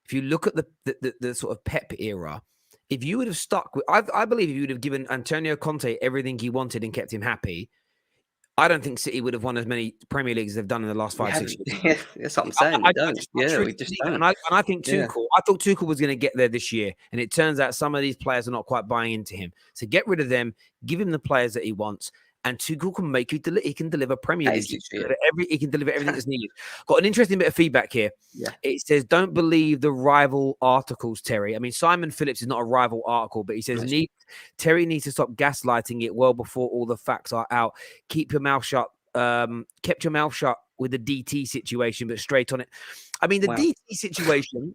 if you look at the sort of Pep era, if you would have stuck with, I believe if you would have given Antonio Conte everything he wanted and kept him happy, I don't think City would have won as many Premier Leagues as they've done in the last 5, 6 years. Yeah, that's what I'm saying. We don't. We just don't. And I think Tuchel, I thought Tuchel was going to get there this year. And it turns out some of these players are not quite buying into him. So get rid of them, give him the players that he wants. And Tuchel can make you he can deliver Premier League. He can deliver everything that's needed. Got an interesting bit of feedback here. Yeah. It says, don't believe the rival articles, Terry. I mean, Simon Phillips is not a rival article, but he says, Terry needs to stop gaslighting it well before all the facts are out. Keep your mouth shut. Kept your mouth shut with the DT situation, but straight on it. I mean, the DT situation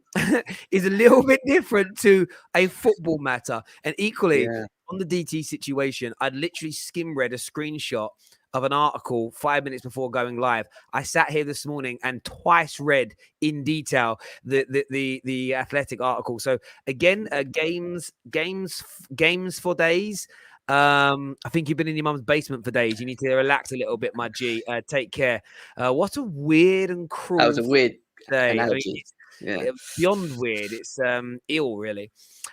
is a little bit different to a football matter. And equally, on the DT situation, I'd literally skim read a screenshot of an article 5 minutes before going live. I sat here this morning and twice read in detail the Athletic article. So again, games for days. I think you've been in your mum's basement for days. You need to relax a little bit, my G. Take care. What a weird and cruel. That was a weird day. Beyond weird. It's ill, really.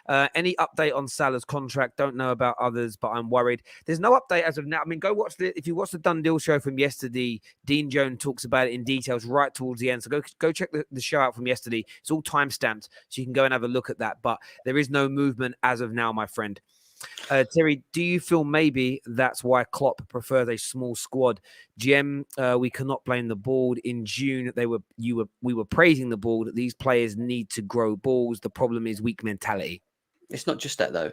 Any update on Salah's contract? Don't know about others, but I'm worried. There's no update as of now. I mean, if you watch the Done Deal show from yesterday, Dean Jones talks about it in details right towards the end. So go check the show out from yesterday. It's all time-stamped, so you can go and have a look at that. But there is no movement as of now, my friend. Terry, do you feel maybe that's why Klopp prefers a small squad? GM, we cannot blame the board. In June, we were praising the board. These players need to grow balls. The problem is weak mentality. It's not just that, though.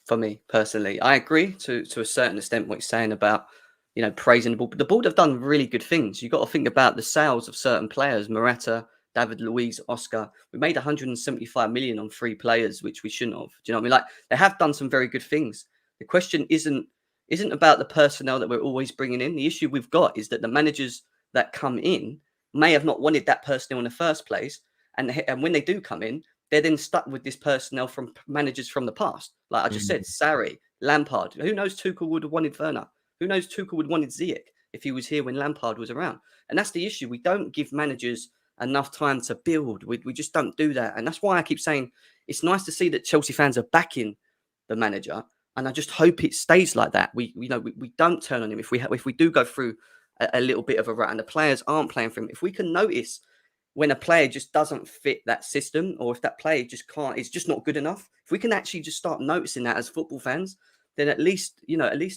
For me personally, I agree to a certain extent what you're saying about praising the board. But the board have done really good things. You've got to think about the sales of certain players. Morata, David Luiz, Oscar. We made 175 million on 3 players, which we shouldn't have. Do you know what I mean? Like, they have done some very good things. The question isn't isn't about the personnel that we're always bringing in. The issue we've got is that the managers that come in may have not wanted that personnel in the first place. And when they do come in, they're then stuck with this personnel from managers from the past. Like I just said, Sarri, Lampard. Who knows Tuchel would have wanted Werner? Who knows Tuchel would have wanted Ziyech if he was here when Lampard was around? And that's the issue. We don't give managers enough time to build. We just don't do that. And that's why I keep saying it's nice to see that Chelsea fans are backing the manager. And I just hope it stays like that. We don't turn on him. If we do go through a little bit of a rut and the players aren't playing for him, if we can notice when a player just doesn't fit that system, or if that player just can't, is just not good enough, if we can actually just start noticing that as football fans, then at least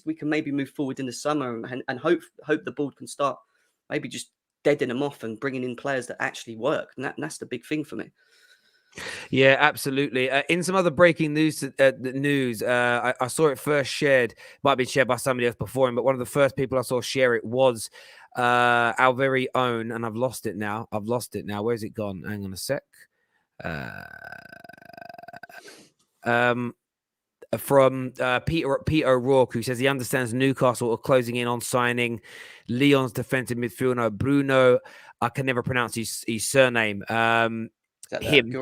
we can maybe move forward in the summer and hope the board can start maybe just deading them off and bringing in players that actually work. And that's the big thing for me. Yeah, absolutely. In some other breaking news, I saw it first shared, might have been shared by somebody else before him, but one of the first people I saw share it was our very own, and I've lost it now. Where's it gone? Hang on a sec. From Peter O'Rourke, who says he understands Newcastle are closing in on signing Lyon's defensive midfielder Bruno. I can never pronounce his surname. Him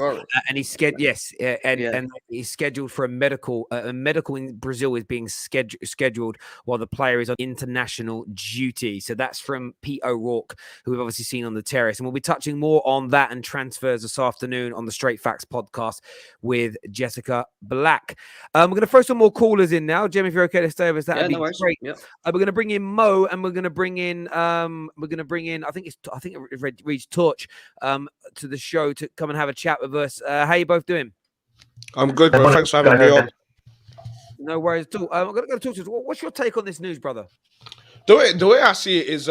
and he's and he's scheduled for a medical in Brazil is being scheduled while the player is on international duty. So that's from Pete O'Rourke, who we've obviously seen on the Terrace, and we'll be touching more on that and transfers this afternoon on the Straight Facts podcast with Jessica Black. We're going to throw some more callers in now. Jim, if you're okay to stay with us, that'd be great. Yep. We're going to bring in Mo, and we're going to bring in I think it reads Torch to the show to come and have a chat with us. How you both doing? I'm good, bro. Thanks for having me on. No worries at all. I'm going to go talk to you. What's your take on this news, brother? The way I see it is,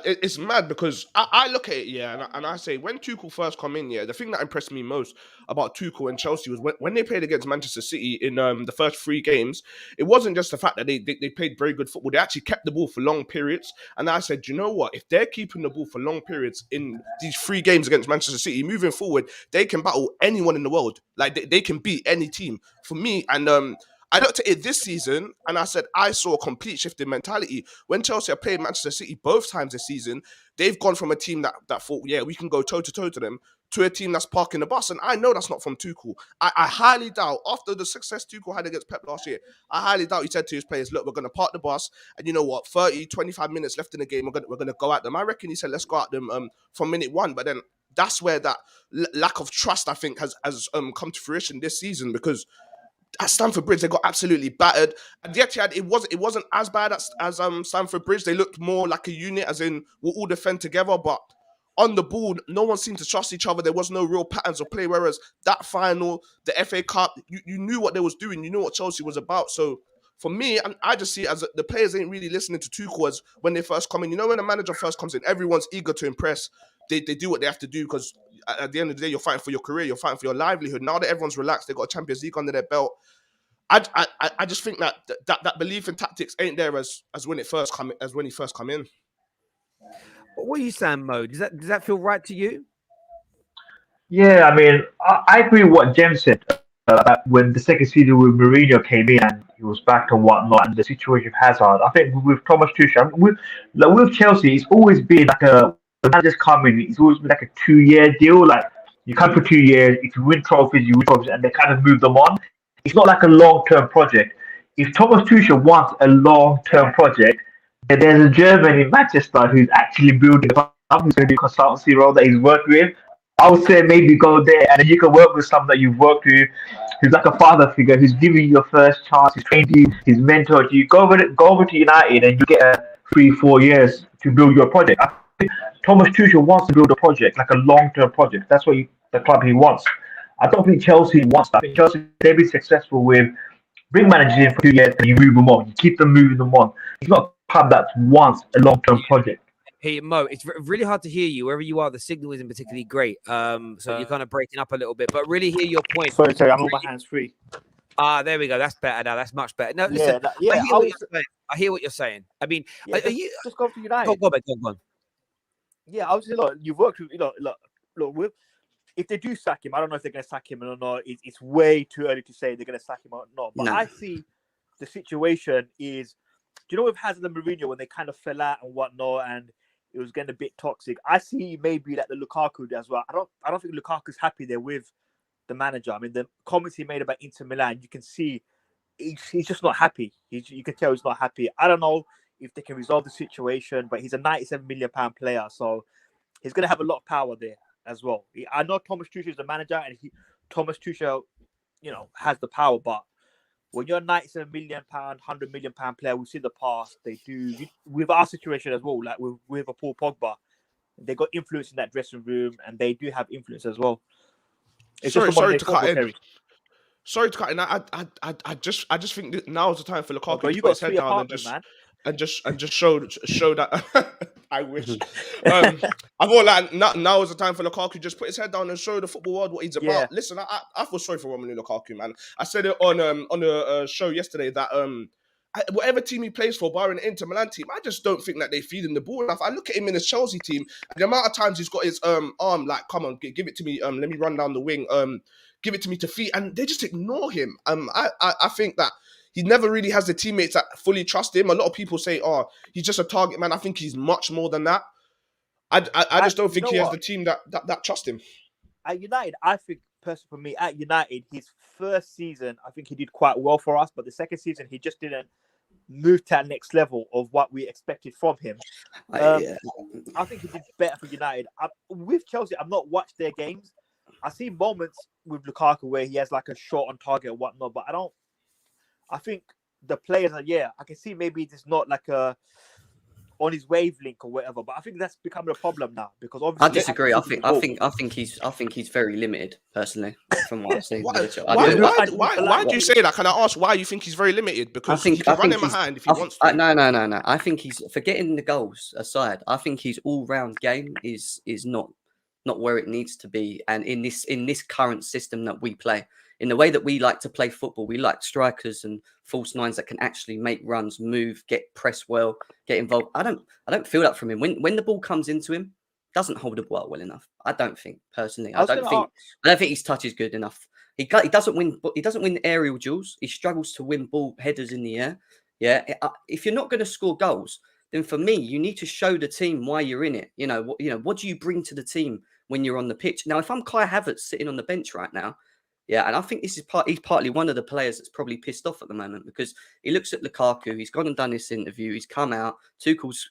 it's mad because I look at it, and I say when Tuchel first come in, the thing that impressed me most about Tuchel and Chelsea was when they played against Manchester City in the first 3 games, it wasn't just the fact that they played very good football. They actually kept the ball for long periods, and I said, you know what? If they're keeping the ball for long periods in these 3 games against Manchester City, moving forward, they can battle anyone in the world. Like they can beat any team. For me, and I looked at it this season and I said, I saw a complete shift in mentality. When Chelsea have played Manchester City both times this season, they've gone from a team that thought, we can go toe-to-toe to them, to a team that's parking the bus. And I know that's not from Tuchel. I highly doubt, after the success Tuchel had against Pep last year, I highly doubt he said to his players, look, we're going to park the bus. And you know what, 30, 25 minutes left in the game, we're going to go at them. I reckon he said, let's go at them from minute 1. But then that's where that lack of trust, I think, has come to fruition this season, because at Stamford Bridge, they got absolutely battered. And yet, it wasn't as bad as Stamford Bridge. They looked more like a unit, as in we'll all defend together. But on the ball, no one seemed to trust each other. There was no real patterns of play. Whereas that final, the FA Cup, you knew what they was doing. You knew what Chelsea was about. So for me, I just see it as the players ain't really listening to Tuchel as when they first come in. You know, when a manager first comes in, everyone's eager to impress. They do what they have to do, because at the end of the day, you're fighting for your career, you're fighting for your livelihood. Now that everyone's relaxed, they've got a Champions League under their belt. I just think that belief in tactics ain't there as when he first come in. What are you saying, Mo? Does that feel right to you? Yeah, I mean, I agree with what Jem said about when the second season with Mourinho came in and he was back and whatnot, and the situation with Hazard. I think with Thomas Tuchel, with Chelsea, it's always been like when managers come in, it's always been like a 2-year deal. Like you come for 2 years, if you win trophies, and they kind of move them on. It's not like a long-term project. If Thomas Tuchel wants a long-term project, then there's a German in Manchester who's actually building a club, who's going to do a consultancy role that he's worked with. I would say maybe go there, and then you can work with someone that you've worked with, who's like a father figure, who's giving you your first chance, who's trained you, who's mentored you. Go over to United, and you get 3-4 years to build your project. I think Thomas Tuchel wants to build a project, like a long-term project. That's what the club he wants. I don't think Chelsea wants that. I think Chelsea, they've been successful with bring managers in for 2 years and you move them on. You keep them moving them on. It's not a club that wants a long-term project. Hey, Mo, it's really hard to hear you. Wherever you are, the signal isn't particularly great. So you're kind of breaking up a little bit, but really hear your point. Sorry, I'm on my hands free. There we go. That's better now. That's much better. No, listen, I hear what you're saying. I mean, are you just go for United? Go on. Yeah, obviously, look, you've worked with, look, if they do sack him, I don't know if they're going to sack him or not. It's way too early to say they're going to sack him or not. But I see the situation is you know with Hazard and Mourinho when they kind of fell out and whatnot, and it was getting a bit toxic? I see maybe like the Lukaku as well. I don't think Lukaku's happy there with the manager. I mean, the comments he made about Inter Milan, you can see he's just not happy. You can tell he's not happy. I don't know if they can resolve the situation, but he's a £97 million player, so he's going to have a lot of power there as well. I know Thomas Tuchel is the manager, and Thomas Tuchel, has the power, but when you're a £97 million, £100 million player, we've seen the past. They do with our situation as well, like with a Paul Pogba, they got influence in that dressing room, and they do have influence as well. It's Sorry to cut in. Sorry to cut in. I just think that now is the time for Lukaku to put his head down and just show that. I wish. I thought like now is the time for Lukaku to just put his head down and show the football world what he's about. Yeah. Listen, I feel sorry for Romelu Lukaku, man. I said it on a show yesterday that whatever team he plays for, barring the Inter Milan team, I just don't think that they feed him the ball enough. I look at him in his Chelsea team, and the amount of times he's got his arm like, come on, give it to me. Let me run down the wing. Give it to me to feet, and they just ignore him. I think that he never really has the teammates that fully trust him. A lot of people say, "Oh, he's just a target man." I think he's much more than that. I just don't think he has the team that trust him. At United, I think personally for me, at United, his first season, I think he did quite well for us, but the second season, he just didn't move to that next level of what we expected from him. I think he did better for United. With Chelsea, I've not watched their games. I see moments with Lukaku where he has like a shot on target or whatnot, but I think the players are, I can see maybe it's not like on his wavelength or whatever, but I think that's becoming a problem now because obviously I disagree. I think he's very limited personally from what I've seen. Why do you say that? Can I ask why you think he's very limited? Because he can run him behind if he wants to. No. I think he's, forgetting the goals aside, I think his all-round game is not where it needs to be, and in this current system that we play, in the way that we like to play football, we like strikers and false nines that can actually make runs, move, get press well, get involved. I don't feel that from him. When the ball comes into him, doesn't hold the ball well enough. I don't think personally. I don't think his touch is good enough. He doesn't win aerial duels. He struggles to win ball headers in the air. Yeah, if you're not going to score goals, then for me, you need to show the team why you're in it. What do you bring to the team when you're on the pitch? Now, if I'm Kai Havertz sitting on the bench right now, and I think he's partly one of the players that's probably pissed off at the moment because he looks at Lukaku, he's gone and done this interview, he's come out, Tuchel's,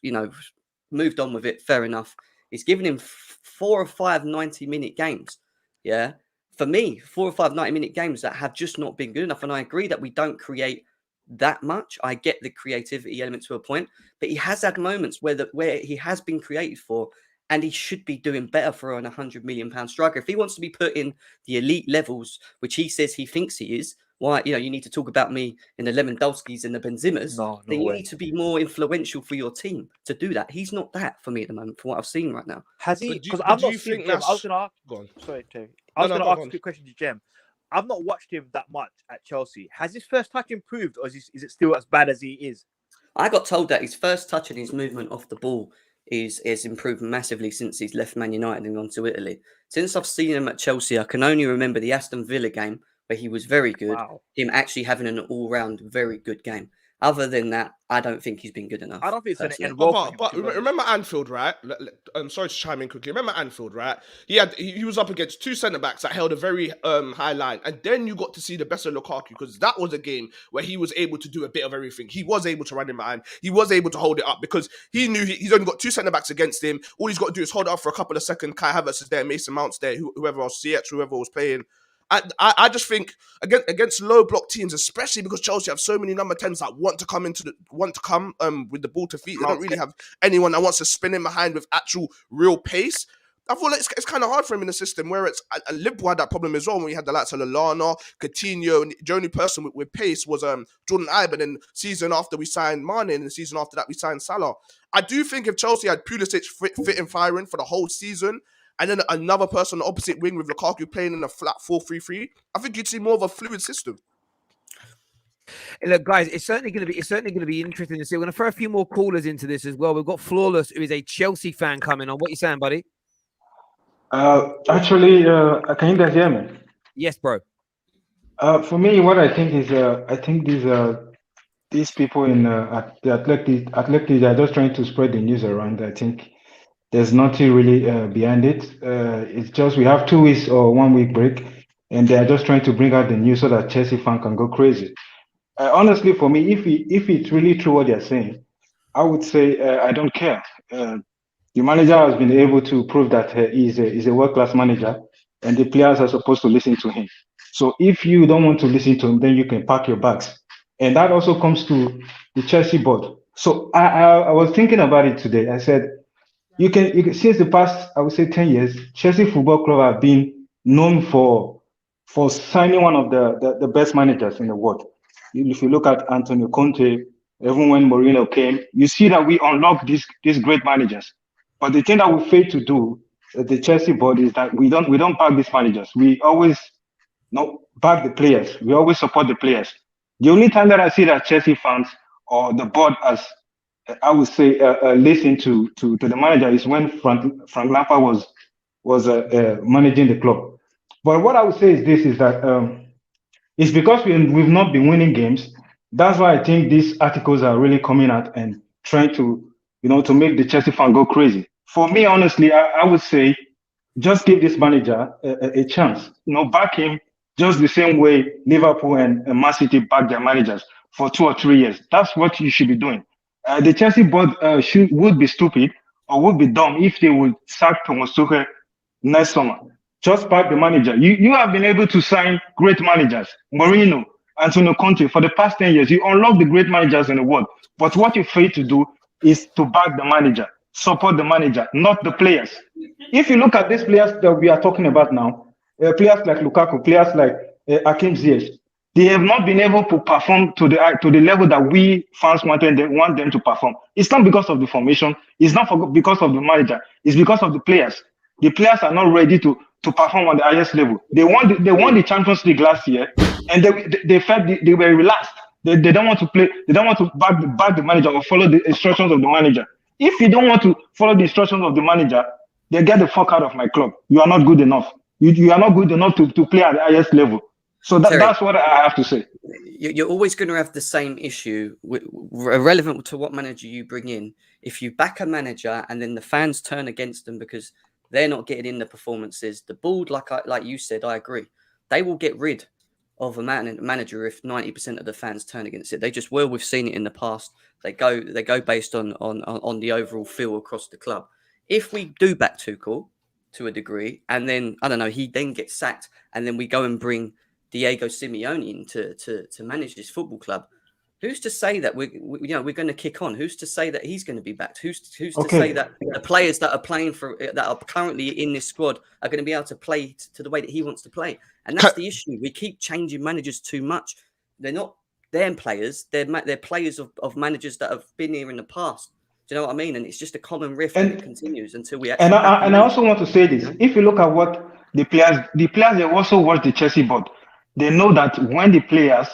moved on with it, fair enough. He's given him 4 or 5 90-minute games. Yeah. For me, 4 or 5 90-minute games that have just not been good enough. And I agree that we don't create that much. I get the creativity element to a point, but he has had moments where he has been created for, and he should be doing better for an £100 million striker. If he wants to be put in the elite levels, which he says he thinks he is, why, you need to talk about me in the Lewandowskis and the Benzimas, then you need to be more influential for your team to do that. He's not that for me at the moment, from what I've seen right now. Has he? Because I'm not seeing Jem. I was going to ask. Go on. Sorry, Terry. I was going to ask a quick question to Jem. I've not watched him that much at Chelsea. Has his first touch improved, or is it still as bad as he is? I got told that his first touch and his movement off the ball is improved massively since he's left Man United and gone to Italy. Since I've seen him at Chelsea, I can only remember the Aston Villa game where he was very good. Wow. Him actually having an all-round very good game. Other than that, I don't think he's been good enough. I don't think it's an But remember Anfield, right? I'm sorry to chime in quickly. Remember Anfield, right? He was up against 2 centre-backs that held a very high line. And then you got to see the best of Lukaku, because that was a game where he was able to do a bit of everything. He was able to run in behind. He was able to hold it up because he knew he's only got 2 centre-backs against him. All he's got to do is hold it up for a couple of seconds. Kai Havertz is there, Mason Mount's there, whoever else, CX, whoever was playing. I just think against low block teams, especially because Chelsea have so many number 10s that want to come with the ball to feet. They don't really have anyone that wants to spin in behind with actual real pace. I feel like it's kind of hard for him in the system where it's Liverpool had that problem as well when we had the likes of Lallana, Coutinho, and the only person with pace was Jordan Ibe. And then season after we signed Mane, and the season after that we signed Salah. I do think if Chelsea had Pulisic fit and firing for the whole season, and then another person on the opposite wing with Lukaku playing in a flat 4-3-3, I think you'd see more of a fluid system. Look, guys, it's certainly going to be interesting to see. We're going to throw a few more callers into this as well. We've got Flawless, who is a Chelsea fan, coming on. What are you saying, buddy? Actually, can you guys hear me? Yes, bro. For me, what I think is, I think these these people in the athletic, they're just trying to spread the news around. I think there's nothing really behind it. It's just we have 2 weeks or 1 week break, and they're just trying to bring out the news so that Chelsea fan can go crazy. Honestly, for me, if it's really true what they're saying, I would say I don't care. The manager has been able to prove that he's a world-class manager, and the players are supposed to listen to him. So if you don't want to listen to him, then you can pack your bags. And that also comes to the Chelsea board. So I was thinking about it today. I said, you can since the past, I would say 10 years, Chelsea Football Club have been known for signing one of the best managers in the world. If you look at Antonio Conte, even when Mourinho came, you see that we unlock these great managers. But the thing that we fail to do, the Chelsea board, is that we don't back these managers. We always back the players. We always support the players. The only time that I see that Chelsea fans or the board as I would say listen to the manager is when Frank Lampard was managing the club. But what I would say is this: is that it's because we've not been winning games. That's why I think these articles are really coming out and trying to, to make the Chelsea fan go crazy. For me, honestly, I would say just give this manager a chance. Back him just the same way Liverpool and Man City back their managers for 2 or 3 years. That's what you should be doing. The Chelsea board would be stupid or would be dumb if they would sack Thomas Tuchel next summer. Just back the manager. You have been able to sign great managers, Mourinho, Antonio Conte, for the past 10 years. You unlock the great managers in the world. But what you fail to do is to back the manager, support the manager, not the players. If you look at these players that we are talking about now, players like Lukaku, players like Hakim Ziyech, they have not been able to perform to the level that we fans want them to perform. It's not because of the formation. It's not because of the manager. It's because of the players. The players are not ready to perform on the highest level. They won the Champions League last year, and they felt they were relaxed. They don't want to play. They don't want to back the manager or follow the instructions of the manager. If you don't want to follow the instructions of the manager, then get the fuck out of my club. You are not good enough. You are not good enough to play at the highest level. So that's what I have to say. You're always going to have the same issue, relevant to what manager you bring in. If you back a manager and then the fans turn against them because they're not getting in the performances, the board, like you said, I agree. They will get rid of a manager if 90% of the fans turn against it. They just will. We've seen it in the past. They go based on the overall feel across the club. If we do back Tuchel to a degree, and then I don't know, he then gets sacked, and then we go and bring Diego Simeone in to manage this football club. Who's to say that we're going to kick on? Who's to say that he's going to be backed? Who's to say that the players that are playing that are currently in this squad are going to be able to play to the way that he wants to play? And that's the issue. We keep changing managers too much. They're not their players. They're players of managers that have been here in the past. Do you know what I mean? And it's just a common rift and it continues until we actually. And I also want to say this: if you look at what the players they also watch the Chelsea board. They know that when the players,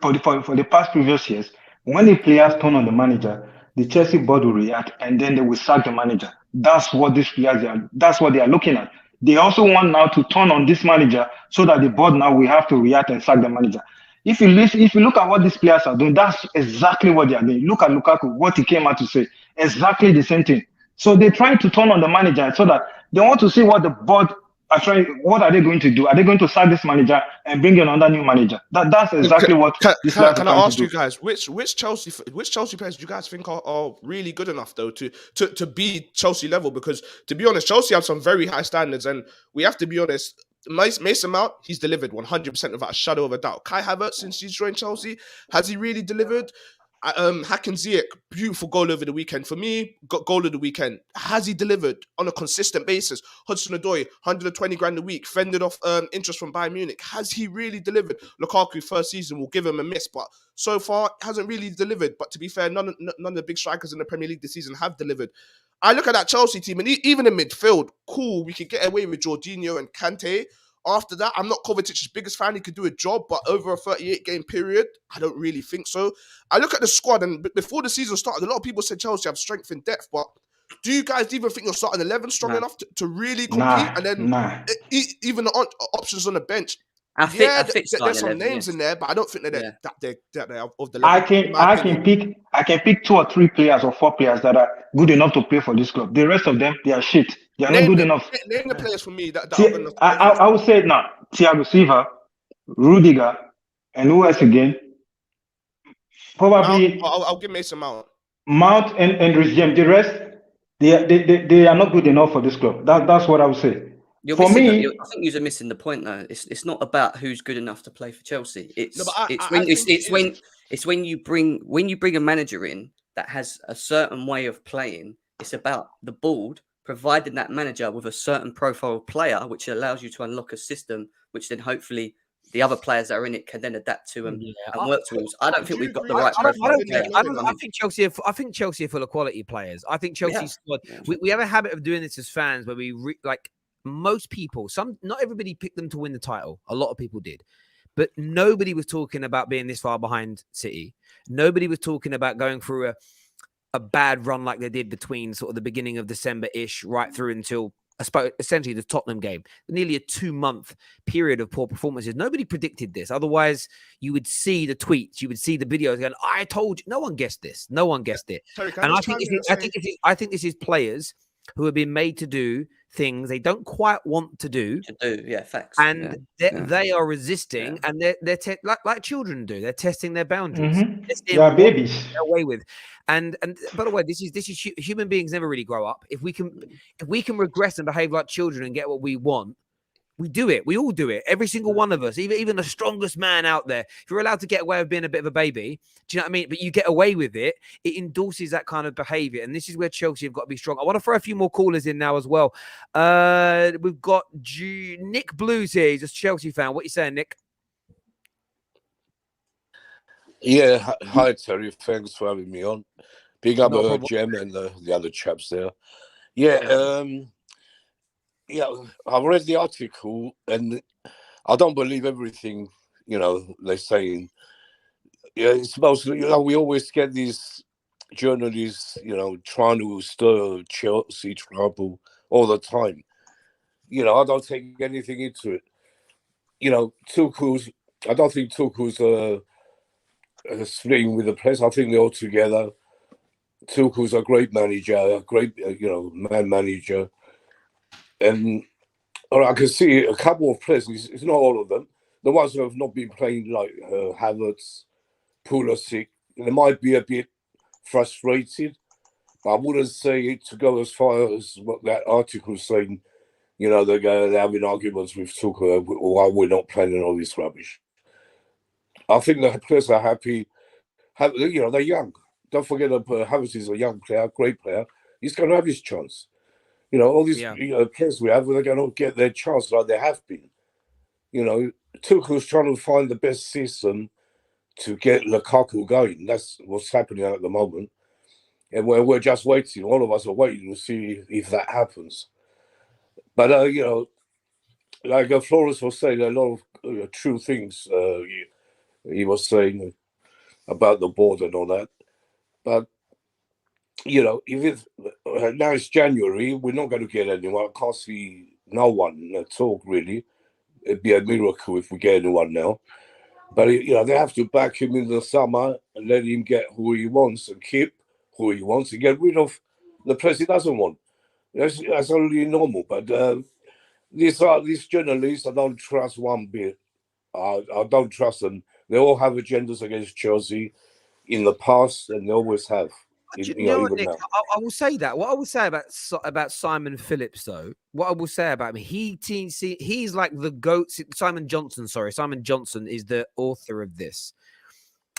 for the past previous years, when the players turn on the manager, the Chelsea board will react and then they will sack the manager. That's what these players that's what they are looking at. They also want now to turn on this manager so that the board now will have to react and sack the manager. If you look at what these players are doing, that's exactly what they are doing. Look at Lukaku, what he came out to say. Exactly the same thing. So they're trying to turn on the manager so that they want to see what the board what are they going to do? Are they going to sack this manager and bring in another new manager? That's exactly what this can I ask you guys, which Chelsea players do you guys think are really good enough though to be Chelsea level? Because to be honest, Chelsea have some very high standards, and we have to be honest. Mason Mount, he's delivered 100% without a shadow of a doubt. Kai Havertz, since he's joined Chelsea, has he really delivered? Hakim Ziyech, beautiful goal over the weekend. For me, got goal of the weekend. Has he delivered on a consistent basis? Hudson-Odoi, 120 grand a week, fended off interest from Bayern Munich. Has he really delivered? Lukaku, first season, will give him a miss, but so far hasn't really delivered. But to be fair, none of the big strikers in the Premier League this season have delivered. I look at that Chelsea team, and even in midfield, cool, we could get away with Jorginho and Kante. After that, I'm not Kovacic's biggest fan. He could do a job, but over a 38-game period, I don't really think so. I look at the squad, and before the season started, a lot of people said Chelsea have strength in depth, but do you guys even think your starting 11 strong enough to really compete? And then even the options on the bench, I think there's starting some 11, names yes. in there, but I don't think Yeah. that they're of the I level. In can my I opinion. can pick 2 or 3 players or 4 players that are good enough to play for this club. The rest of them, they are shit. They are not good enough. Name the players for me that are good enough to play for this I would say it now. Thiago Silva, Rudiger, and who else again? Mount, Probably I'll give Mason Mount. Mount and Rich James. The rest, they are not good enough for this club. That's what I would say. You're For missing. me, I think you're missing the point, though. It's not about who's good enough to play for Chelsea. It's No, but I when think it is. it's when you bring a manager in that has a certain way of playing. It's about the board providing that manager with a certain profile of player, which allows you to unlock a system, which then hopefully the other players that are in it can then adapt to and work towards. I don't think we've got the right profile of player. I think Chelsea are full of quality players. I think Chelsea's squad. We have a habit of doing this as fans, where we like most people. Not everybody picked them to win the title. A lot of people did, but nobody was talking about being this far behind City. Nobody was talking about going through a bad run like they did between sort of the beginning of December-ish right through until essentially the Tottenham game. Nearly a 2-month period of poor performances. Nobody predicted this. Otherwise, you would see the tweets, you would see the videos going, "I told you." No one guessed this. No one guessed it. Sorry, and I think this is players who have been made to do things they don't quite want to do. Yeah, facts. And they are resisting, and they're like children do. They're testing their boundaries. they are babies. Away with, and by the way, this is human beings never really grow up. If we can regress and behave like children and get what we want, we do it. We all do it. Every single one of us, even the strongest man out there. If you're allowed to get away with being a bit of a baby, do you know what I mean? But you get away with it, it endorses that kind of behavior. And this is where Chelsea have got to be strong. I want to throw a few more callers in now as well. We've got Nick Blues here. He's a Chelsea fan. What are you saying, Nick? Yeah, hi Terry. Thanks for having me on. Big up Jem and the other chaps there. Yeah, I've read the article and I don't believe everything, they're saying. Yeah, it's mostly, we always get these journalists, trying to stir Chelsea trouble all the time. I don't take anything into it. I don't think Tuchel's splitting with the press. I think they're all together. Tuchel's a great manager, a great, man manager. And I can see a couple of players, it's not all of them, the ones who have not been playing like Havertz, Pulisic, they might be a bit frustrated, but I wouldn't say it to go as far as what that article is saying, they're having arguments with Tuchel why we're not playing all this rubbish. I think the players are happy. They're young. Don't forget that Havertz is a young player, great player. He's going to have his chance. All these players we have, they're going to get their chance like they have been. Tuchel's trying to find the best system to get Lukaku going. That's what's happening at the moment. And we're just waiting. All of us are waiting to see if that happens. But, like Flores was saying, a lot of true things he was saying about the board and all that. But, if now it's January, we're not going to get anyone. I can't see no one at all, really. It'd be a miracle if we get anyone now. But, they have to back him in the summer and let him get who he wants and keep who he wants and get rid of the players he doesn't want. That's only normal. But these journalists, I don't trust one bit. I don't trust them. They all have agendas against Chelsea in the past, and they always have. Nick, I will say that. What I will say about Simon Phillips, though, what I will say about him, he's like the GOAT. Simon Johnson is the author of this.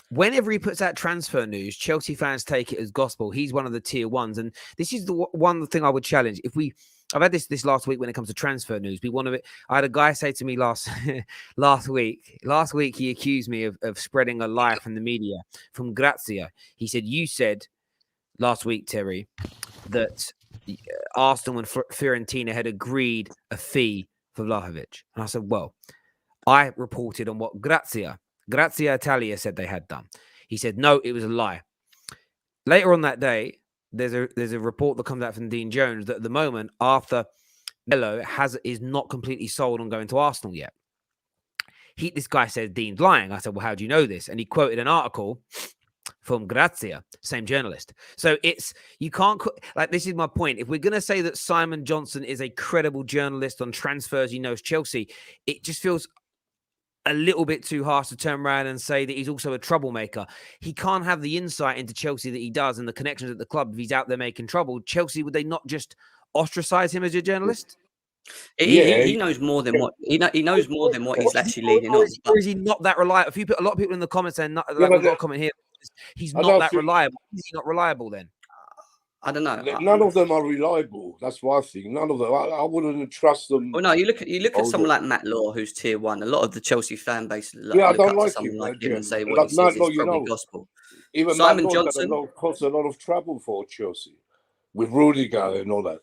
Whenever he puts out transfer news, Chelsea fans take it as gospel. He's one of the tier ones, and this is the one thing I would challenge. I've had this last week when it comes to transfer news. I had a guy say to me last week. Last week he accused me of spreading a lie from the media from Grazia. He said, "You said last week, Terry, that Arsenal and Fiorentina had agreed a fee for Vlahovic." And I said, "Well, I reported on what Grazia Italia said they had done." He said, "No, it was a lie." Later on that day, there's a report that comes out from Dean Jones that at the moment, Arthur Melo is not completely sold on going to Arsenal yet. This guy said Dean's lying. I said, well, how do you know this? And he quoted an article from Grazia, same journalist. So you can't, like, this is my point. If we're going to say that Simon Johnson is a credible journalist on transfers, he knows Chelsea, it just feels a little bit too harsh to turn around and say that he's also a troublemaker. He can't have the insight into Chelsea that he does and the connections at the club if he's out there making trouble. Chelsea, would they not just ostracize him as a journalist? He knows more than what he knows more than what he's actually leading on. Or is he not that reliable? A lot of people in the comments saying, like, we've got a comment here, he's not that reliable. Is he not reliable then? I don't know. None of them are reliable. That's why I think none of them. I wouldn't trust them. Well, no, you look at someone like Matt Law, who's tier 1. A lot of the Chelsea fan base I don't like someone him, like him and say Jim. what he Matt says Law, is probably gospel. Even Simon Matt Law Johnson caused a lot of trouble for Chelsea with Rudiger and all that.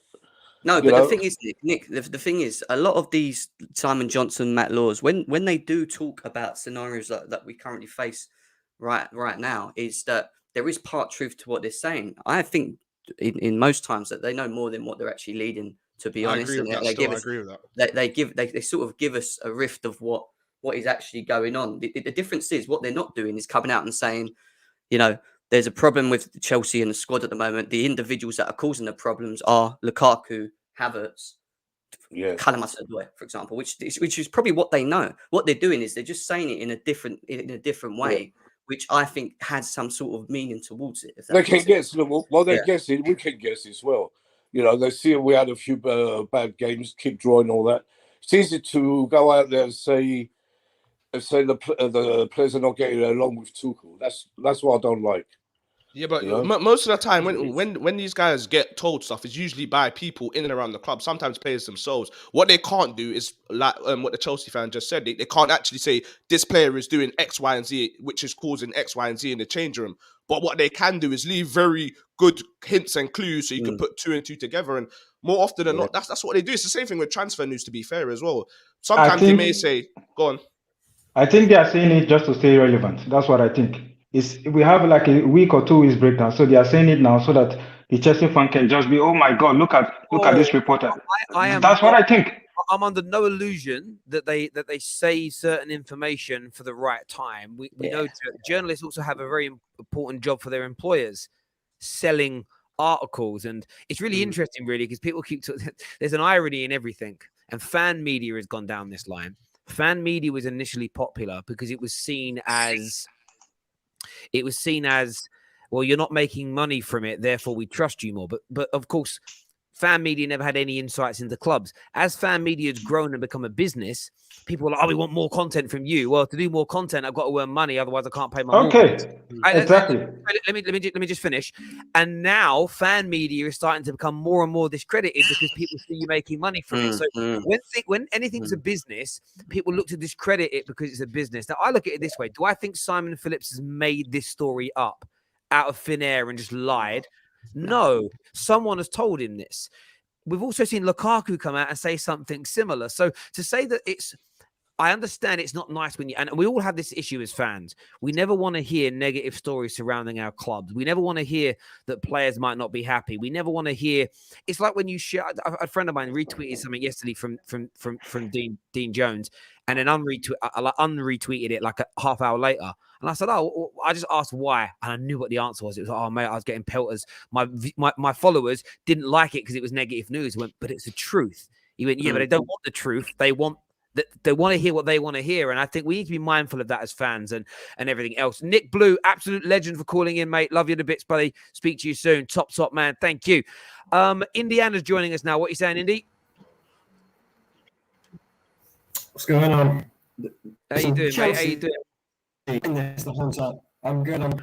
No, but the thing is, Nick, the thing is, a lot of these Simon Johnson, Matt Laws, when they do talk about scenarios that we currently face right now, is that there is part truth to what they're saying. I think in most times that they know more than what they're actually leading, to be honest. I agree with that. They sort of give us a rift of what is actually going on. The difference is what they're not doing is coming out and saying, you know, there's a problem with Chelsea and the squad at the moment. The individuals that are causing the problems are Lukaku, Havertz, Callum Hudson-Odoi, for example, which is probably what they know. What they're doing is they're just saying it in a different way, which I think has some sort of meaning towards it. They can guess. They're guessing. We can guess as well. You know, they see we had a few bad games, keep drawing all that. It's easy to go out there and say the players are not getting along with Tuchel. That's what I don't like. Yeah, but most of the time, when these guys get told stuff, it's usually by people in and around the club. Sometimes players themselves. What they can't do is like what the Chelsea fan just said. They can't actually say this player is doing X, Y, and Z, which is causing X, Y, and Z in the change room. But what they can do is leave very good hints and clues so you can put 2 and 2 together. And more often than not, that's what they do. It's the same thing with transfer news, to be fair, as well. Sometimes they may say, "Go on." I think they are saying it just to stay relevant. That's what I think. We have like a week or 2 weeks breakdown, so they are saying it now so that the Chelsea fan can just be, oh my God, look at this reporter. That's what I think. I'm under no illusion that they say certain information for the right time. We know journalists also have a very important job for their employers, selling articles, and it's really interesting, really, because people keep there's an irony in everything, and fan media has gone down this line. Fan media was initially popular because it was seen as, well, you're not making money from it, therefore we trust you more. But of course, fan media never had any insights into clubs. As fan media has grown and become a business, people are like, oh, we want more content from you. Well, to do more content, I've got to earn money, otherwise I can't pay my mortgage. Exactly. Let me just finish. And now fan media is starting to become more and more discredited because people see you making money from it. So when anything's a business, people look to discredit it because it's a business. Now, I look at it this way. Do I think Simon Phillips has made this story up out of thin air and just lied? No, someone has told him this. We've also seen Lukaku come out and say something similar. So to say that I understand it's not nice and we all have this issue as fans. We never want to hear negative stories surrounding our clubs. We never want to hear that players might not be happy. We never want to hear. It's like when you share. A friend of mine retweeted something yesterday from Dean Jones, and then unretweeted it like a half hour later. And I said, "Oh, I just asked why," and I knew what the answer was. It was, "Oh, mate, I was getting pelters. My followers didn't like it because it was negative news." He went, "But it's the truth." He went, "Yeah, but they don't want the truth. They want to hear what they want to hear." And I think we need to be mindful of that as fans and everything else. Nick Blue, absolute legend for calling in, mate. Love you to bits, buddy. Speak to you soon. Top man. Thank you. Indiana's joining us now. What are you saying, Indy? What's going on? How you doing, mate? How you doing? The whole time. I'm good. Can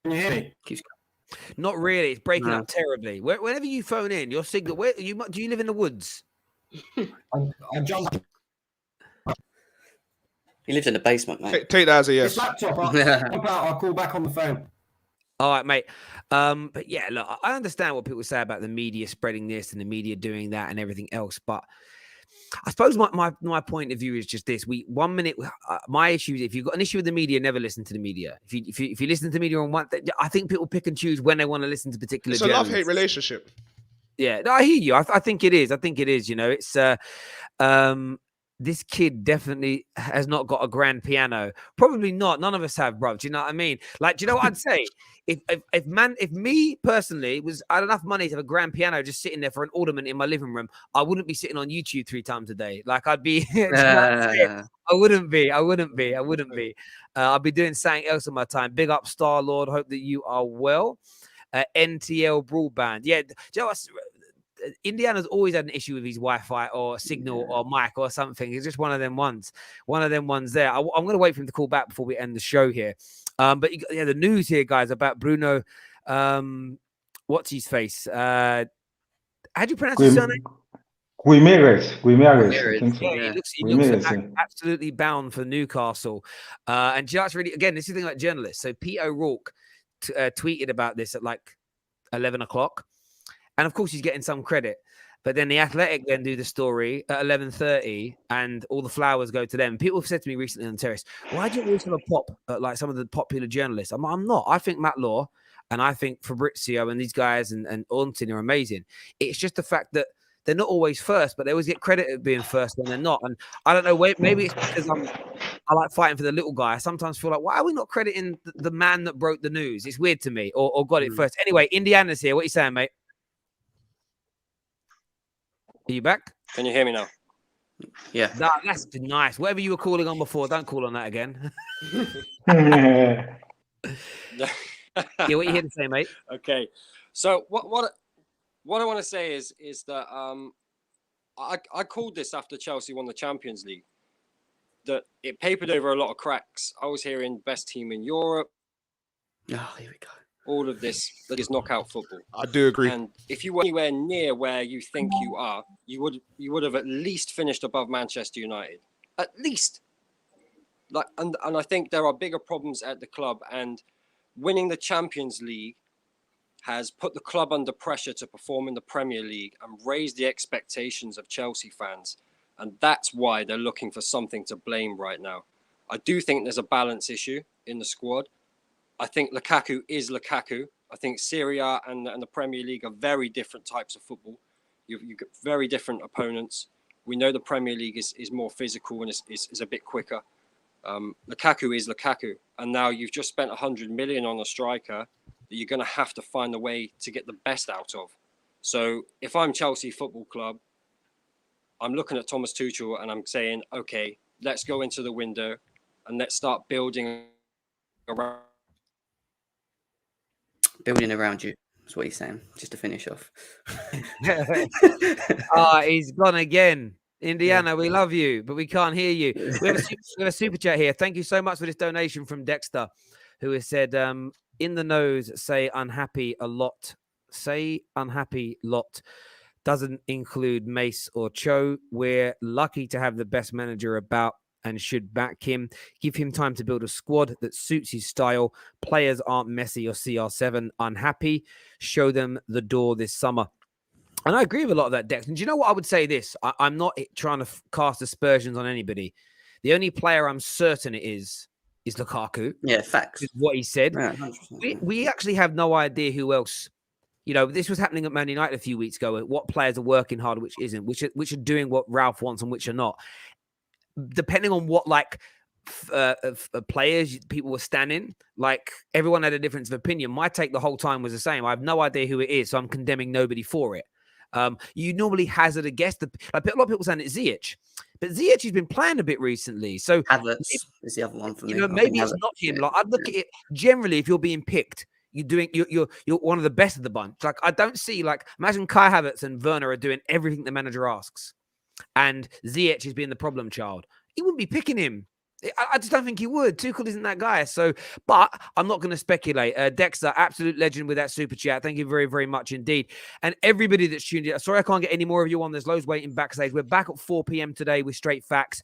you hear me? Not really. It's breaking up terribly. Whenever you phone in, your signal. Do you live in the woods? I jumped. He lives in the basement, mate. Take that as a yes. This laptop. I'll call back on the phone. All right, mate. But yeah, look, I understand what people say about the media spreading this and the media doing that and everything else. But I suppose my point of view is just this: my issue is if you've got an issue with the media, never listen to the media. If you listen to the media on one, I think people pick and choose when they want to listen to particular. It's a love-hate relationship. Yeah, no, I hear you. I think it is. You know, it's this kid definitely has not got a grand piano. Probably not. None of us have, bro. Do you know what I mean? Like, do you know what I'd say? If me personally I had enough money to have a grand piano just sitting there for an ornament in my living room, I wouldn't be sitting on YouTube 3 times a day. Like, I'd be. Do you know what I'm saying? I wouldn't be. I'd be doing something else in my time. Big up, Star Lord. Hope that you are well. NTL broadband. Yeah, do you know what? Indiana's always had an issue with his Wi-Fi or signal or mic or something. It's just one of them ones. There. I'm going to wait for him to call back before we end the show here. But yeah, the news here, guys, about Bruno. What's his face? How do you pronounce his surname? Guimaraes, I think so. Yeah, he looks absolutely bound for Newcastle. And just really, again, this is the thing about journalists. So Pete O'Rourke tweeted about this at like 11 o'clock. And of course, he's getting some credit. But then the Athletic then do the story at 11:30 and all the flowers go to them. People have said to me recently on Terrace, why do you always have a pop at like some of the popular journalists? I'm not. I think Matt Law and I think Fabrizio and these guys and Ornstein are amazing. It's just the fact that they're not always first, but they always get credit at being first when they're not. And I don't know, maybe it's because I like fighting for the little guy. I sometimes feel like, why are we not crediting the man that broke the news? It's weird to me or got it first. Anyway, Indiana's here. What are you saying, mate? Are you back? Can you hear me now? Yeah. That's nice. Whatever you were calling on before, don't call on that again. Yeah, what are you here to say, mate? Okay. So what I want to say is that I called this after Chelsea won the Champions League, that it papered over a lot of cracks. I was hearing best team in Europe. Oh, here we go. All of this that is knockout football. I do agree. And if you were anywhere near where you think you are, you would have at least finished above Manchester United. At least. And I think there are bigger problems at the club, and winning the Champions League has put the club under pressure to perform in the Premier League and raise the expectations of Chelsea fans. And that's why they're looking for something to blame right now. I do think there's a balance issue in the squad. I think Lukaku is Lukaku. I think Serie A and the Premier League are very different types of football. You've got very different opponents. We know the Premier League is more physical and is a bit quicker. Lukaku is Lukaku. And now you've just spent 100 million on a striker that you're going to have to find a way to get the best out of. So if I'm Chelsea Football Club, I'm looking at Thomas Tuchel and I'm saying, okay, let's go into the window and let's start building around you. That's what he's saying, just to finish off. He's gone again. Indiana, we love you, but we can't hear you. We have a super chat here. Thank you so much for this donation from Dexter, who has said, in the nose, say unhappy a lot. Say unhappy lot. Doesn't include Mace or Cho. We're lucky to have the best manager about and should back him. Give him time to build a squad that suits his style. Players aren't Messi or CR7. Unhappy. Show them the door this summer. And I agree with a lot of that, Dex. And do you know what I would say this? I'm not trying to cast aspersions on anybody. The only player I'm certain it is Lukaku. Yeah, facts. Is what he said. Yeah, we actually have no idea who else. You know, this was happening at Man United a few weeks ago. What players are working hard, which isn't, which are doing what Ralph wants and which are not. Depending on what players people were standing, like everyone had a difference of opinion. My take the whole time was the same. I have no idea who it is, so I'm condemning nobody for it. You normally hazard a guess. A lot of people saying it's Ziyech, but Ziyech has been playing a bit recently. So Havertz is the other one for me. You know, maybe it's not him. Like I'd look at it generally. If you're being picked, you're one of the best of the bunch. Like I don't see imagine Kai Havertz and Werner are doing everything the manager asks, and Ziyech is being the problem child. He wouldn't be picking him. I just don't think he would. Tuchel isn't that guy. So, but I'm not going to speculate. Dexter, absolute legend with that super chat. Thank you very, very much indeed. And everybody that's tuned in. Sorry, I can't get any more of you on. There's loads waiting backstage. We're back at 4 p.m. today with Straight Facts.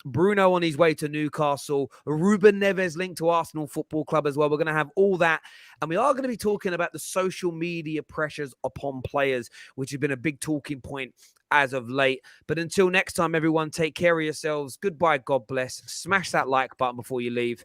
Bruno on his way to Newcastle. Ruben Neves linked to Arsenal Football Club as well. We're going to have all that. And we are going to be talking about the social media pressures upon players, which has been a big talking point as of late. But until next time, everyone, take care of yourselves. Goodbye. God bless. Smash that like button before you leave.